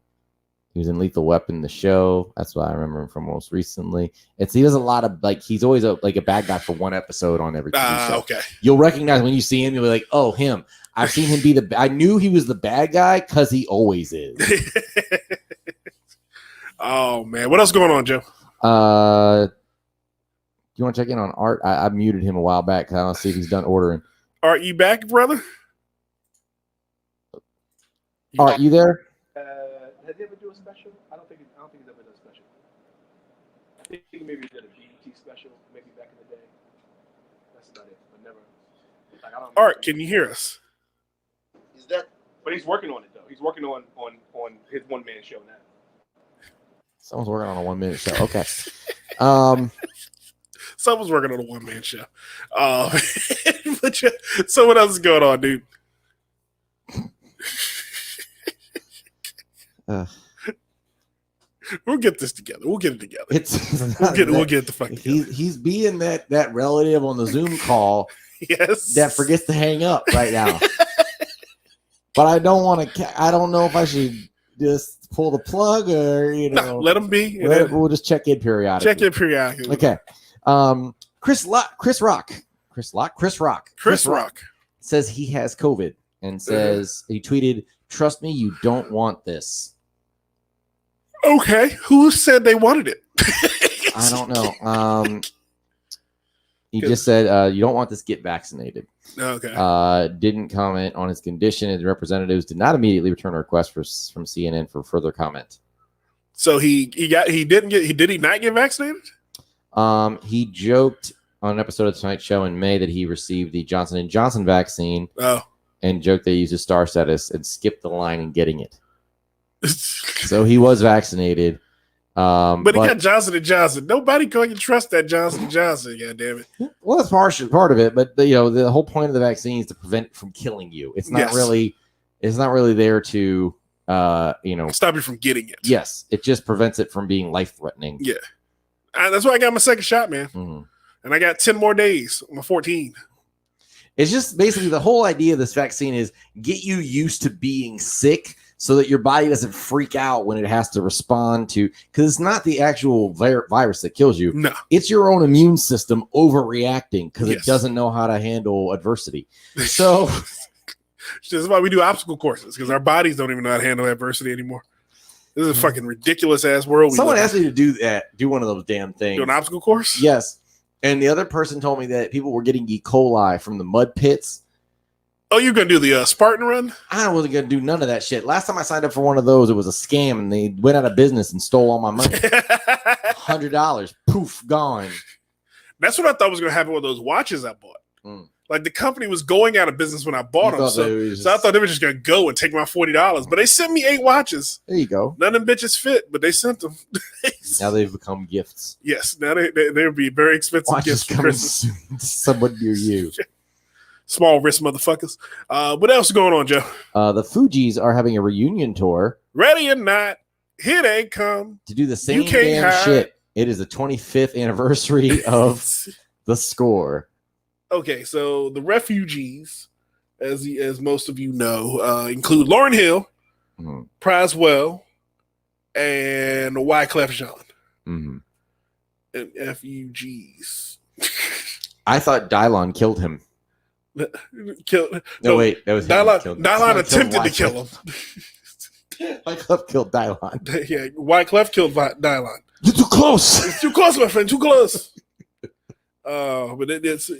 Lethal Weapon, the show. That's what I remember him from most recently. He does a lot of he's always a bad guy for one episode on every TV show. Okay. You'll recognize when you see him, you'll be like, oh, him. I've seen him be I knew he was the bad guy because he always is. Oh man. What else going on, Joe? You want to check in on Art? I muted him a while back because I want to see if he's done ordering. Art, you back, brother? Art, you there? Has he ever do a special? I don't think he's ever done a special. I think maybe he did a BET special, maybe back in the day. That's about it, but never. Like, I don't know. Art, can you hear us? Is that? But he's working on it though. He's working on his one-man show now. Someone's working on a 1 minute show. Okay. Someone's working on a one-man show. But so what else is going on, dude? We'll get this together. We'll get it together. We'll get the fuck together. He's being that relative on the Zoom call Yes. that forgets to hang up right now. But I don't want to. I don't know if I should just pull the plug or No, let them be. We'll just check in periodically. Check in periodically. Okay. Chris Rock says he has COVID and says he tweeted, "Trust me, you don't want this." Okay. Who said they wanted it? I don't know. He just said, "You don't want this. Get vaccinated." Okay. Didn't comment on his condition, and the representatives did not immediately return a request from CNN for further comment. So he did he not get vaccinated? He joked on an episode of the Tonight Show in May that he received the Johnson & Johnson vaccine. Oh. And joked they used his star status and skipped the line in getting it. So he was vaccinated. But he got Johnson & Johnson. Nobody can trust that Johnson & Johnson. God damn it. Well, that's part of it. But the whole point of the vaccine is to prevent it from killing you. It's not really. It's not really there to stop you from getting it. Yes, it just prevents it from being life threatening. Yeah, that's why I got my second shot, man. Mm-hmm. And I got 10 more days. I'm 14. It's just basically the whole idea of this vaccine is get you used to being sick so that your body doesn't freak out when it has to respond to, because it's not the actual virus that kills you. No. It's your own immune system overreacting because it doesn't know how to handle adversity. So this is why we do obstacle courses, because our bodies don't even know how to handle adversity anymore. This is a fucking ridiculous ass world. Someone asked me to do one of those damn things. Do an obstacle course? Yes. And the other person told me that people were getting E. coli from the mud pits. Oh, you're going to do the Spartan run? I wasn't going to do none of that shit. Last time I signed up for one of those, it was a scam, and they went out of business and stole all my money. $100. Poof, gone. That's what I thought was going to happen with those watches I bought. Like, the company was going out of business when I bought them. So I thought they were just going to go and take my $40. But they sent me 8 watches. There you go. None of them bitches fit, but they sent them. Now they've become gifts. Yes. Now they'll be very expensive watches gifts for Christmas. Soon to someone near you. Small wrist motherfuckers. What else is going on, Joe? The Fugees are having a reunion tour. Ready or not, here they come. To do the same damn shit. It is the 25th anniversary of The Score. Okay, so the refugees, as most of you know, include Lauryn Hill, Praswell, and Wyclef Jean. Mm-hmm. And FUGs. I thought Dylon killed him. Wait, that was Dylon attempted to kill him. Wyclef killed Dylon. Yeah, Wyclef killed Dylon. You're too close. It's too close, my friend. Too close. But this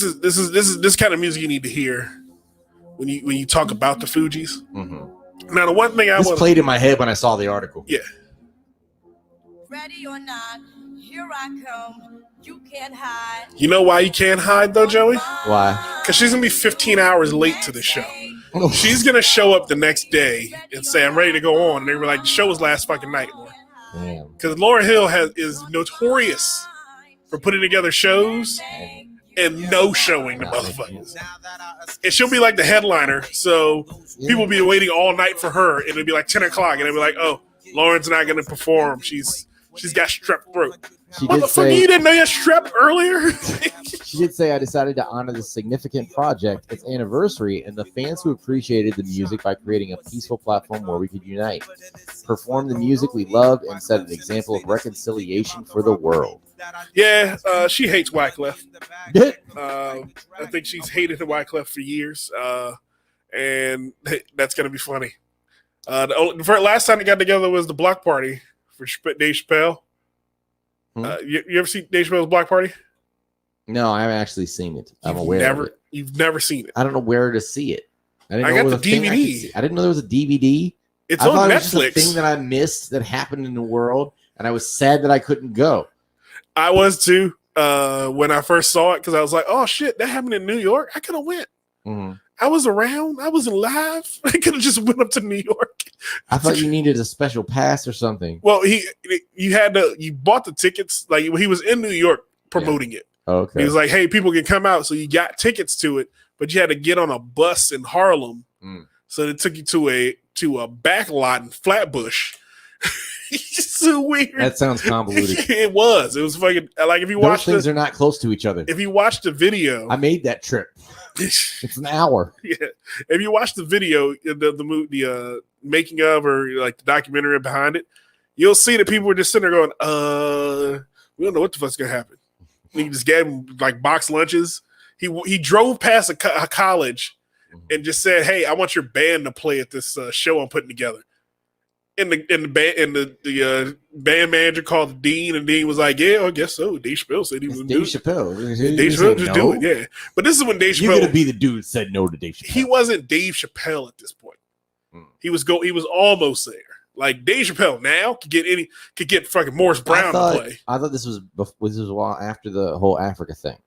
is kind of music you need to hear when you talk about the Fugees. Mm-hmm. Now, the one thing I played in my head when I saw the article. Yeah. Ready or not, here I come. You can't hide. You know why you can't hide though, Joey? Why? Because she's gonna be 15 hours late to the show. She's gonna show up the next day and say, "I'm ready to go on," and they were like, "The show was last fucking night." Because Lauryn Hill is notorious for putting together shows and no showing the motherfuckers. And she'll be like the headliner, so people will be waiting all night for her, and it'll be like 10 o'clock, and they'll be like, "Oh, Lauren's not gonna perform. She's got strep throat." Motherfucker, you didn't know you had strep earlier? She did say, "I decided to honor this significant project, its anniversary, and the fans who appreciated the music by creating a peaceful platform where we could unite, perform the music we loved, and set an example of reconciliation for the world." Yeah, she hates Wyclef. I think she's hated the Wyclef for years, and that's going to be funny. The last time they got together was the block party for Dave Chappelle. You ever see Dave Chappelle's block party? No, I haven't actually seen it. I'm aware of it. You've never seen it. I don't know where to see it. I got the DVD. I didn't know there was a DVD. It's on Netflix. It was just a thing that I missed that happened in the world, and I was sad that I couldn't go. I was too. when I first saw it because I was like, oh shit, that happened in New York. I could have went. Mhm. I was around. I wasn't live. I could have just went up to New York. I thought you needed a special pass or something. Well, you bought the tickets. Like he was in New York promoting it. Okay. He was like, hey, people can come out. So you got tickets to it, but you had to get on a bus in Harlem. So it took you to a back lot in Flatbush. It's so weird. That sounds convoluted. It was. It was fucking like if you Those watch things are not close to each other. If you watch the video, I made that trip. It's an hour. Yeah. If you watch the video, the making of or like the documentary behind it, you'll see that people were just sitting there going, we don't know what the fuck's gonna happen. He just gave them like box lunches. He drove past a college and just said, hey, I want your band to play at this show I'm putting together. And the band manager called the dean, and Dean was like, "Yeah, I guess so." Dave Chappelle said he was Dave Chappelle. Dave Chappelle just do it, yeah. But this is when Dave Chappelle. You're gonna be the dude that said no to Dave Chappelle. He wasn't Dave Chappelle at this point. He was almost there. Like Dave Chappelle now could get fucking Morris Brown to play. I thought this was a while after the whole Africa thing.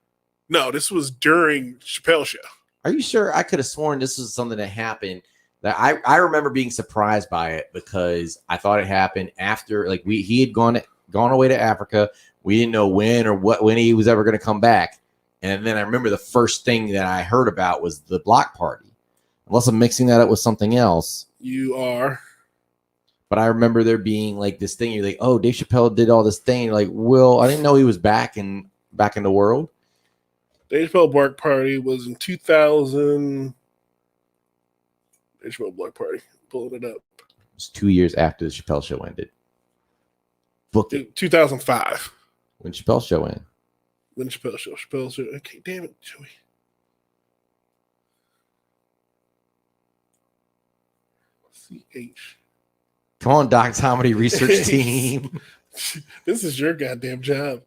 No, this was during Chappelle show. Are you sure? I could have sworn this was something that happened. That I remember being surprised by it because I thought it happened after he had gone away to Africa. We didn't know when he was ever going to come back. And then I remember the first thing that I heard about was the block party. Unless I'm mixing that up with something else. You are. But I remember there being like this thing. You're like, oh, Dave Chappelle did all this thing. You're like, well, I didn't know he was back in the world. Dave Chappelle block party was in 2000. Chappelle block party. Pulling it up. It was 2 years after the Chappelle show ended. Book it. 2005. When Chappelle show ended. When Chappelle show. Okay, damn it, Joey. CH. Come on, DotComedy research team. This is your goddamn job.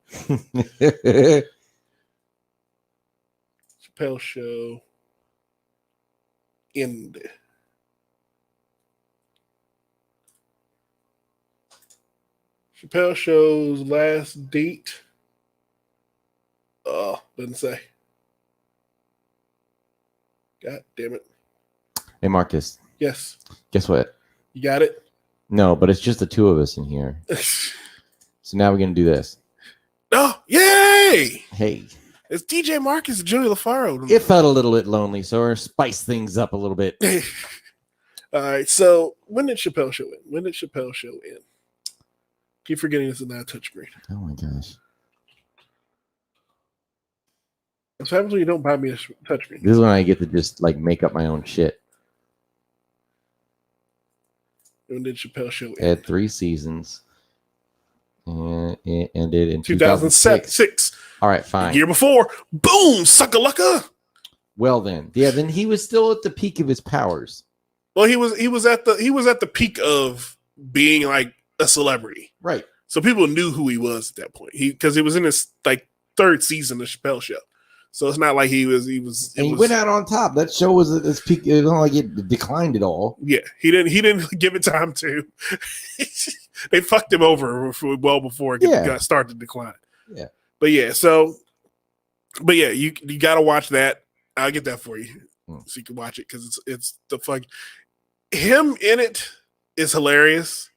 Chappelle show ended. Chappelle show's last date. Doesn't say. God damn it. Hey, Marcus. Yes. Guess what? You got it? No, but it's just the two of us in here. So now we're going to do this. Oh, yay! Hey. It's DJ Marcus and Joey LaFaro. It felt a little bit lonely, so we're spice things up a little bit. All right, so when did Chappelle show end? Keep forgetting this is not a touchscreen. Oh my gosh. What happens when you don't buy me a touchscreen? This is when I get to just make up my own shit. When did Chappelle show end? It had 3 seasons. And it ended in 2006. All right, fine. The year before, boom, suckalaka. Well then. Yeah, then he was still at the peak of his powers. Well, he was at the peak of being like a celebrity. Right. So people knew who he was at that point. Because he was in his third season of Chappelle show. So it's not like he went out on top. That show was at its peak. It wasn't like it declined at all. Yeah, he didn't give it time to. They fucked him over well before it started to decline. Yeah. But yeah, you gotta watch that. I'll get that for you so you can watch it because it's the fuck. Him in it is hilarious,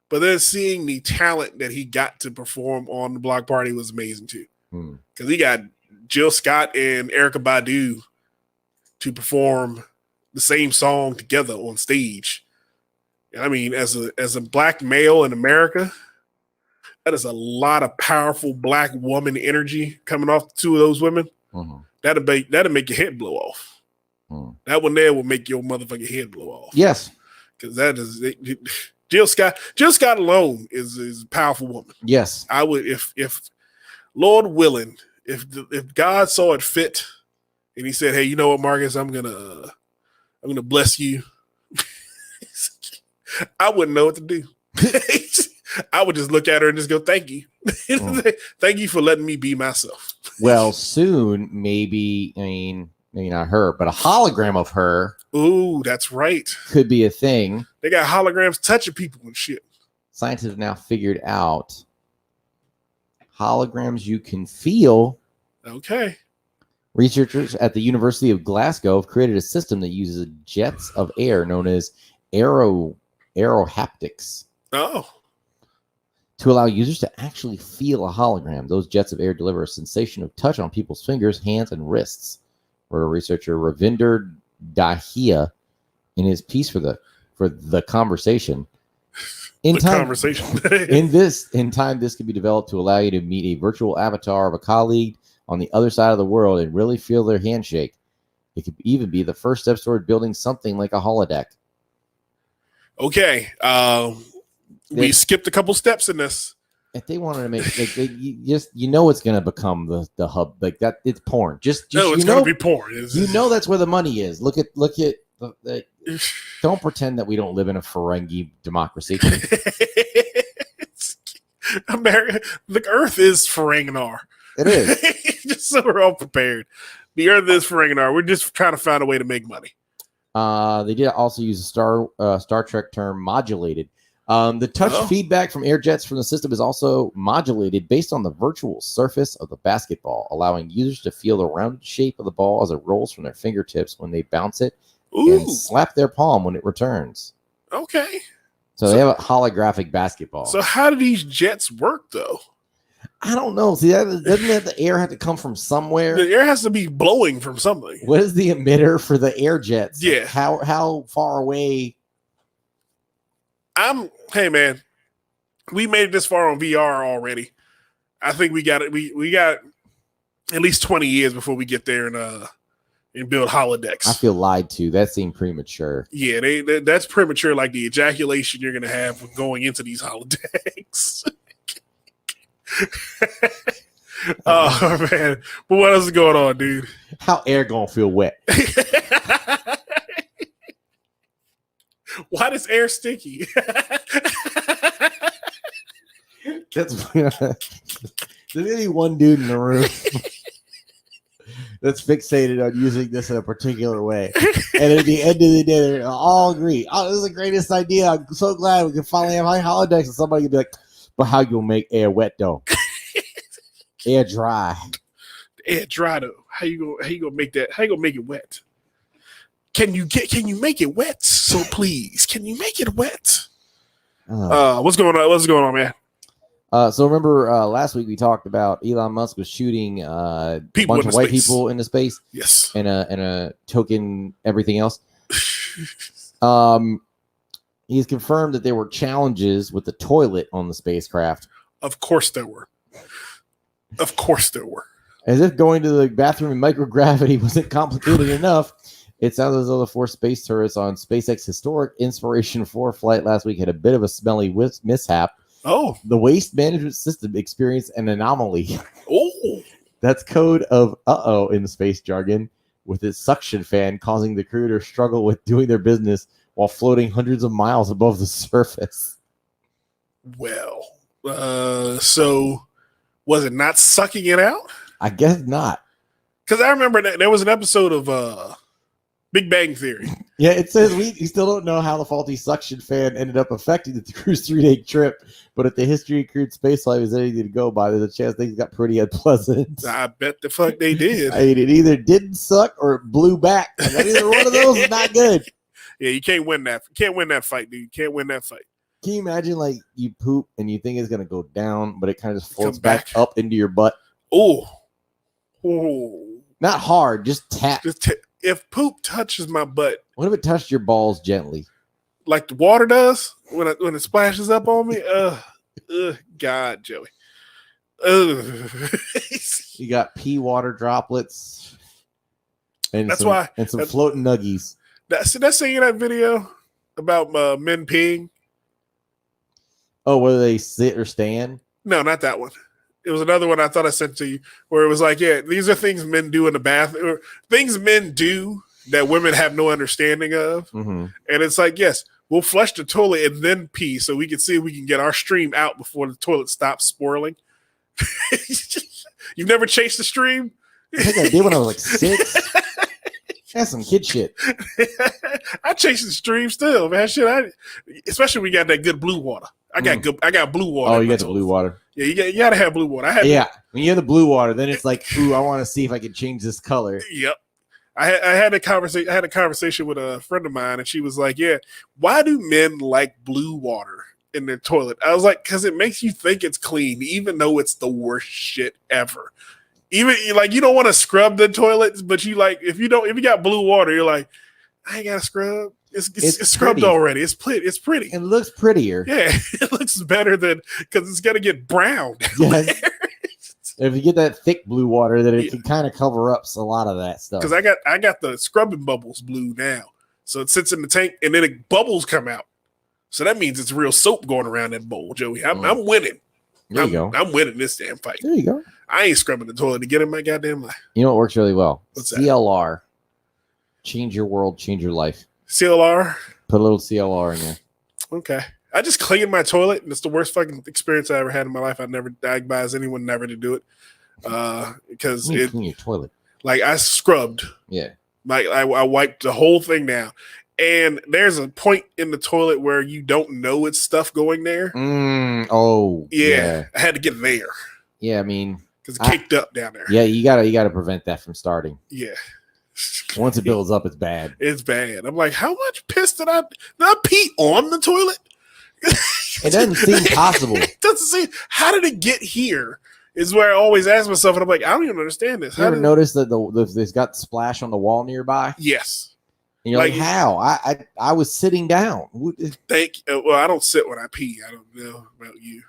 but then seeing the talent that he got to perform on the block party was amazing too. Because he got Jill Scott and Erykah Badu to perform the same song together on stage. I mean, as a black male in America, that is a lot of powerful black woman energy coming off the two of those women. That'll make your head blow off. That one there will make your motherfucking head blow off. Yes, because that is Jill Scott. Jill Scott alone is a powerful woman. Yes, I would if Lord willing, if God saw it fit, and He said, "Hey, you know what, Marcus, I'm gonna bless you." I wouldn't know what to do. I would just look at her and just go, "Thank you, thank you for letting me be myself." Well, soon, maybe not her, but a hologram of her. Ooh, that's right. Could be a thing. They got holograms touching people and shit. Scientists have now figured out holograms you can feel. Okay. Researchers at the University of Glasgow have created a system that uses jets of air known as aerohaptics. Oh. To allow users to actually feel a hologram. Those jets of air deliver a sensation of touch on people's fingers, hands, and wrists. Wrote researcher Ravinder Dahiya in his piece for the conversation. In time, this could be developed to allow you to meet a virtual avatar of a colleague on the other side of the world and really feel their handshake. It could even be the first steps toward building something like a holodeck. Okay. We skipped a couple steps in this. If they wanted to make it's going to become the hub like that. It's porn. It's going to be porn. That's where the money is. Look at don't pretend that we don't live in a Ferengi democracy. America, the Earth is Ferenginar. It is. Just so we're all prepared. The Earth is Ferenginar. We're just trying to find a way to make money. They did also use a Star Trek term, modulated. The touch feedback from air jets from the system is also modulated based on the virtual surface of the basketball, allowing users to feel the rounded shape of the ball as it rolls from their fingertips when they bounce it and slap their palm when it returns. Okay. So they have a holographic basketball. So how do these jets work, though? I don't know. See, doesn't the air have to come from somewhere? The air has to be blowing from something. What is the emitter for the air jets? Yeah. How far away? Hey man, we made it this far on VR already. I think we got it. We got at least 20 years before we get there and build holodecks. I feel lied to. That seemed premature. Yeah, that's premature. Like the ejaculation you're gonna have when going into these holodecks. Oh man, but what else is going on, dude? How air gonna feel wet? Why does air sticky? There's only one dude in the room that's fixated on using this in a particular way. And at the end of the day, they all agree. Oh, this is the greatest idea. I'm so glad we can finally have high holodecks. And somebody can be like, but how you make air wet though? Air dry. Air dry though. How you gonna make that? How you gonna make it wet? Can you make it wet? So please, can you make it wet? What's going on? What's going on, man? So remember last week we talked about Elon Musk was shooting a bunch of white people into space. Yes. And a token everything else. He's confirmed that there were challenges with the toilet on the spacecraft. Of course there were. Of course there were. As if going to the bathroom in microgravity wasn't complicated enough, it sounds as though the 4 space tourists on SpaceX's historic Inspiration 4 flight last week had a bit of a smelly mishap. Oh. The waste management system experienced an anomaly. Oh. That's code of uh-oh in the space jargon, with its suction fan causing the crew to struggle with doing their business while floating hundreds of miles above the surface. Well, so was it not sucking it out? I guess not. Because I remember that there was an episode of Big Bang Theory. Yeah, it says we still don't know how the faulty suction fan ended up affecting the crew's 3-day trip, but if the history of crewed spaceflight is anything to go by, there's a chance things got pretty unpleasant. I bet the fuck they did. I mean, it either didn't suck or it blew back. And either one of those is not good. Yeah, you can't win that. Can't win that fight, dude. You can't win that fight. Can you imagine, like, you poop and you think it's going to go down, but it kind of just floats back up into your butt? Oh. Not hard, just tap. If poop touches my butt. What if it touched your balls gently? Like the water does when it splashes up on me? God, Joey. You got pee water droplets. And that's some floating nuggies. That's saying that video about men peeing. Oh, whether they sit or stand? No, not that one. It was another one I thought I sent to you where it was like, yeah, these are things men do in the bathroom, or things men do that women have no understanding of. Mm-hmm. And it's like, yes, we'll flush the toilet and then pee so we can see if we can get our stream out before the toilet stops swirling. You've never chased the stream? I think I did when I was like 6. That's some kid shit. I chase the stream still, man. Shit, especially when we got that good blue water. I got good. I got blue water. Oh, you got the blue water. Yeah, you got to have blue water. When you have the blue water, then it's like, ooh, I want to see if I can change this color. Yep. I had a conversation. I had a conversation with a friend of mine, and she was like, "Yeah, why do men like blue water in their toilet?" I was like, "Because it makes you think it's clean, even though it's the worst shit ever. Even like you don't want to scrub the toilets, but you like if you got blue water, you're like, I ain't got to scrub. It's scrubbed already. It's pretty. It looks prettier. Yeah, it looks better than because it's gonna get brown. Yes. If you get that thick blue water, then it can kind of cover up a lot of that stuff. Because I got the scrubbing bubbles blue now, so it sits in the tank and then bubbles come out. So that means it's real soap going around that bowl, Joey. I'm winning. There you go. I'm winning this damn fight. There you go. I ain't scrubbing the toilet to get in my goddamn life. You know what works really well? What's that? CLR. Change your world, change your life. CLR. Put a little CLR in there. Okay. I just cleaned my toilet, and it's the worst fucking experience I ever had in my life. I advise anyone never to do it. Because You clean your toilet. Like I scrubbed. Yeah. Like I wiped the whole thing down. And there's a point in the toilet where you don't know it's stuff going there. Yeah. I had to get there. Yeah, I mean, because it kicked up down there. Yeah, you gotta prevent that from starting. Yeah. Once it builds up, it's bad. It's bad. I'm like, how much piss did I pee on the toilet? It doesn't seem possible. It doesn't seem. How did it get here? Is where I always ask myself, and I'm like, I don't even understand this. You ever notice that there's got splash on the wall nearby? Yes. And you're like, how? I was sitting down. Well, I don't sit when I pee. I don't know about you.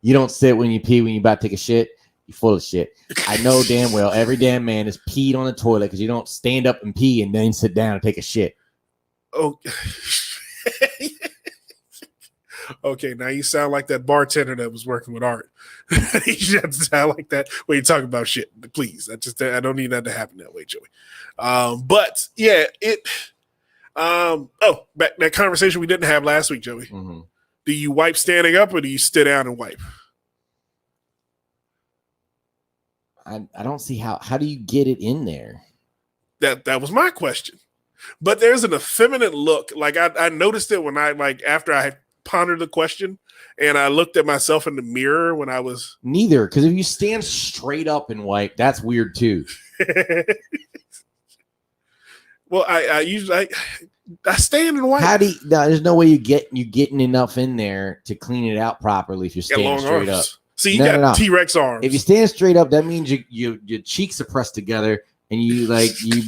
You don't sit when you pee when you about to take a shit. You're full of shit. I know damn well every damn man is peed on the toilet because you don't stand up and pee and then sit down and take a shit. Oh. Okay, now you sound like that bartender that was working with Art. You should have to sound like that when you talk about shit. Please, I don't need that to happen that way, Joey. But yeah, back that conversation we didn't have last week, Joey. Mm-hmm. Do you wipe standing up or do you sit down and wipe? I don't see how do you get it in there? That was my question. But there's an effeminate look. Like I noticed it when after I had pondered the question and I looked at myself in the mirror when I was neither, because if you stand straight up and wipe, that's weird too. Well, I usually I stand and wipe. There's no way you're getting enough in there to clean it out properly if you're standing straight up. See, you got T-Rex arms. If you stand straight up, that means your cheeks are pressed together and you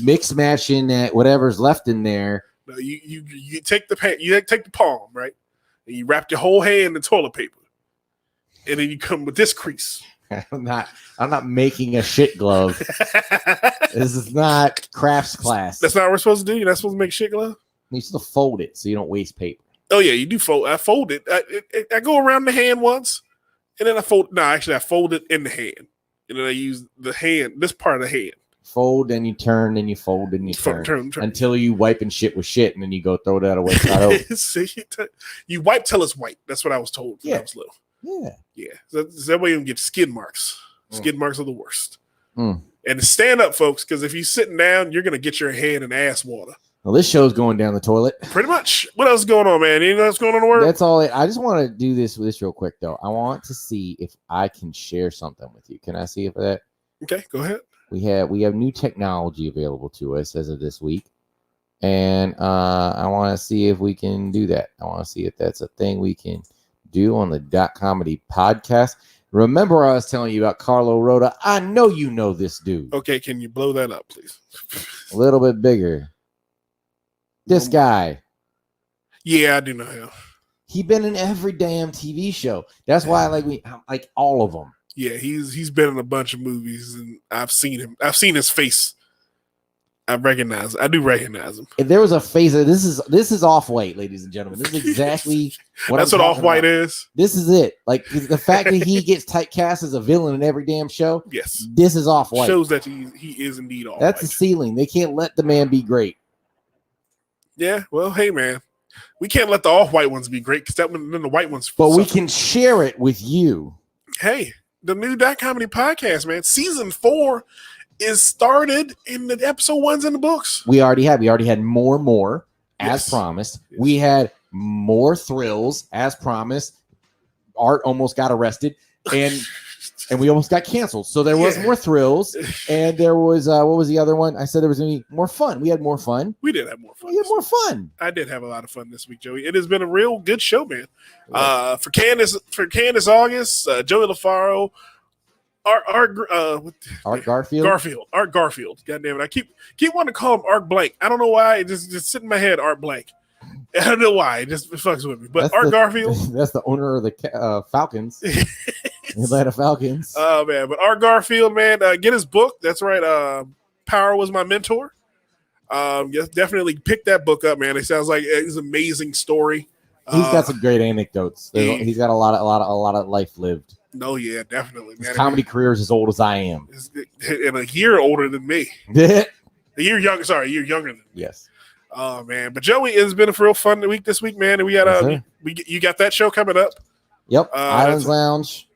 mix match in that whatever's left in there. No, you take the palm, right? And you wrap your whole hand in toilet paper. And then you come with this crease. I'm not making a shit glove. This is not crafts class. That's not what we're supposed to do. You're not supposed to make shit glove. You still fold it so you don't waste paper. Oh yeah, you do fold. I fold it. I go around the hand once, and then I fold. No, actually, I fold it in the hand, and then I use the hand. This part of the hand. Fold and you turn, and you fold and you turn until you wiping shit with shit, and then you go throw that away. You wipe till it's white. That's what I was told when I was little. Yeah. So that way you don't get skid marks. Skid marks are the worst. And stand up, folks, because if you're sitting down, you're gonna get your hand in ass water. Well, this show's going down the toilet. Pretty much. What else is going on, man? Anything else going on in the world? That's all. I just want to do this real quick, though. I want to see if I can share something with you. Can I see if that? Okay, go ahead. We have new technology available to us as of this week, and I want to see if we can do that. I want to see if that's a thing we can do on the DotComedy Podcast. Remember, I was telling you about Carlo Rota. I know you know this dude. Okay, can you blow that up, please? A little bit bigger. This guy. Yeah, I do know him. He been in every damn TV show. That's why I like all of them. Yeah, he's been in a bunch of movies, and I've seen him. I've seen his face. I do recognize him. If there was a face, this is Off-White, ladies and gentlemen. This is exactly what that's what Off-White is. This is it. Like the fact that he gets typecast as a villain in every damn show. Yes, this is Off-White. Shows that he is indeed Off-White. That's the ceiling. They can't let the man be great. Yeah, well, hey man, we can't let the Off-White ones be great because then the white ones. But we can share it with you. Hey, the new DotComedy Podcast, man, season 4 is started, and the episode 1's in the books. We already had more as promised. Yes. We had more thrills as promised. Art almost got arrested, and we almost got canceled. So there was more thrills, and there was what was the other one? I said there was going to be more fun. We had more fun. We did have more fun. We had more fun. I did have a lot of fun this week, Joey. It has been a real good show, man. For Candace August, Joey LaFaro, Art Garfield. Art Garfield. God damn it! I keep wanting to call him Art Blank. I don't know why. It just sit in my head. Art Blank. I don't know why. It just fucks with me. But Art Garfield. That's the owner of the Falcons. Atlanta Falcons. Oh man, but Art Garfield, man, get his book. That's right. Power Was My Mentor. Yes, definitely pick that book up, man. It sounds like it's an amazing story. He's got some great anecdotes. He's got a lot of life lived. No, yeah, definitely, man. His comedy career is as old as I am. And a year older than me. A year younger than me. Yes. Oh man, but Joey, it's been a real fun week this week, man. And we got you got that show coming up. Yep, Islands Lounge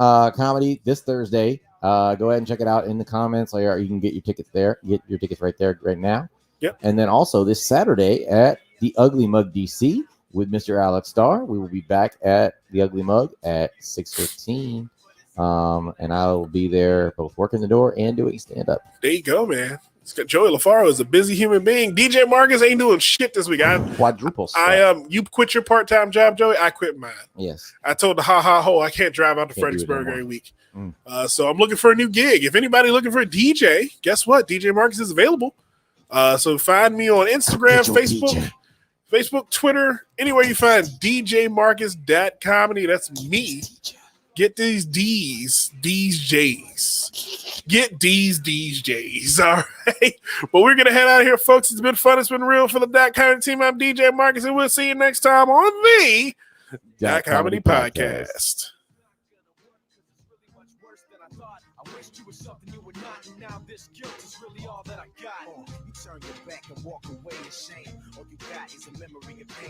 comedy this Thursday. Go ahead and check it out in the comments. You can get your tickets there. Get your tickets right there right now. Yep. And then also this Saturday at the Ugly Mug DC with Mr. Alex Starr. We will be back at the Ugly Mug at 6:15. And I will be there both working the door and doing stand-up. There you go, man. Joey LaFaro is a busy human being. DJ Marcus ain't doing shit this week. Quadruple. You quit your part-time job, Joey. I quit mine. Yes. I told the ho I can't drive out to Fredericksburg every week. So I'm looking for a new gig. If anybody looking for a DJ, guess what? DJ Marcus is available. So find me on Instagram, Facebook, Twitter, anywhere you find DJ Marcus .comedy. That's me. Get these J's. Get these J's. All right. Well, we're going to head out of here, folks. It's been fun. It's been real for the DotComedy team. I'm DJ Marcus, and we'll see you next time on the DotComedy Podcast. Turn your back and walk away in shame. All you got is a memory of pain.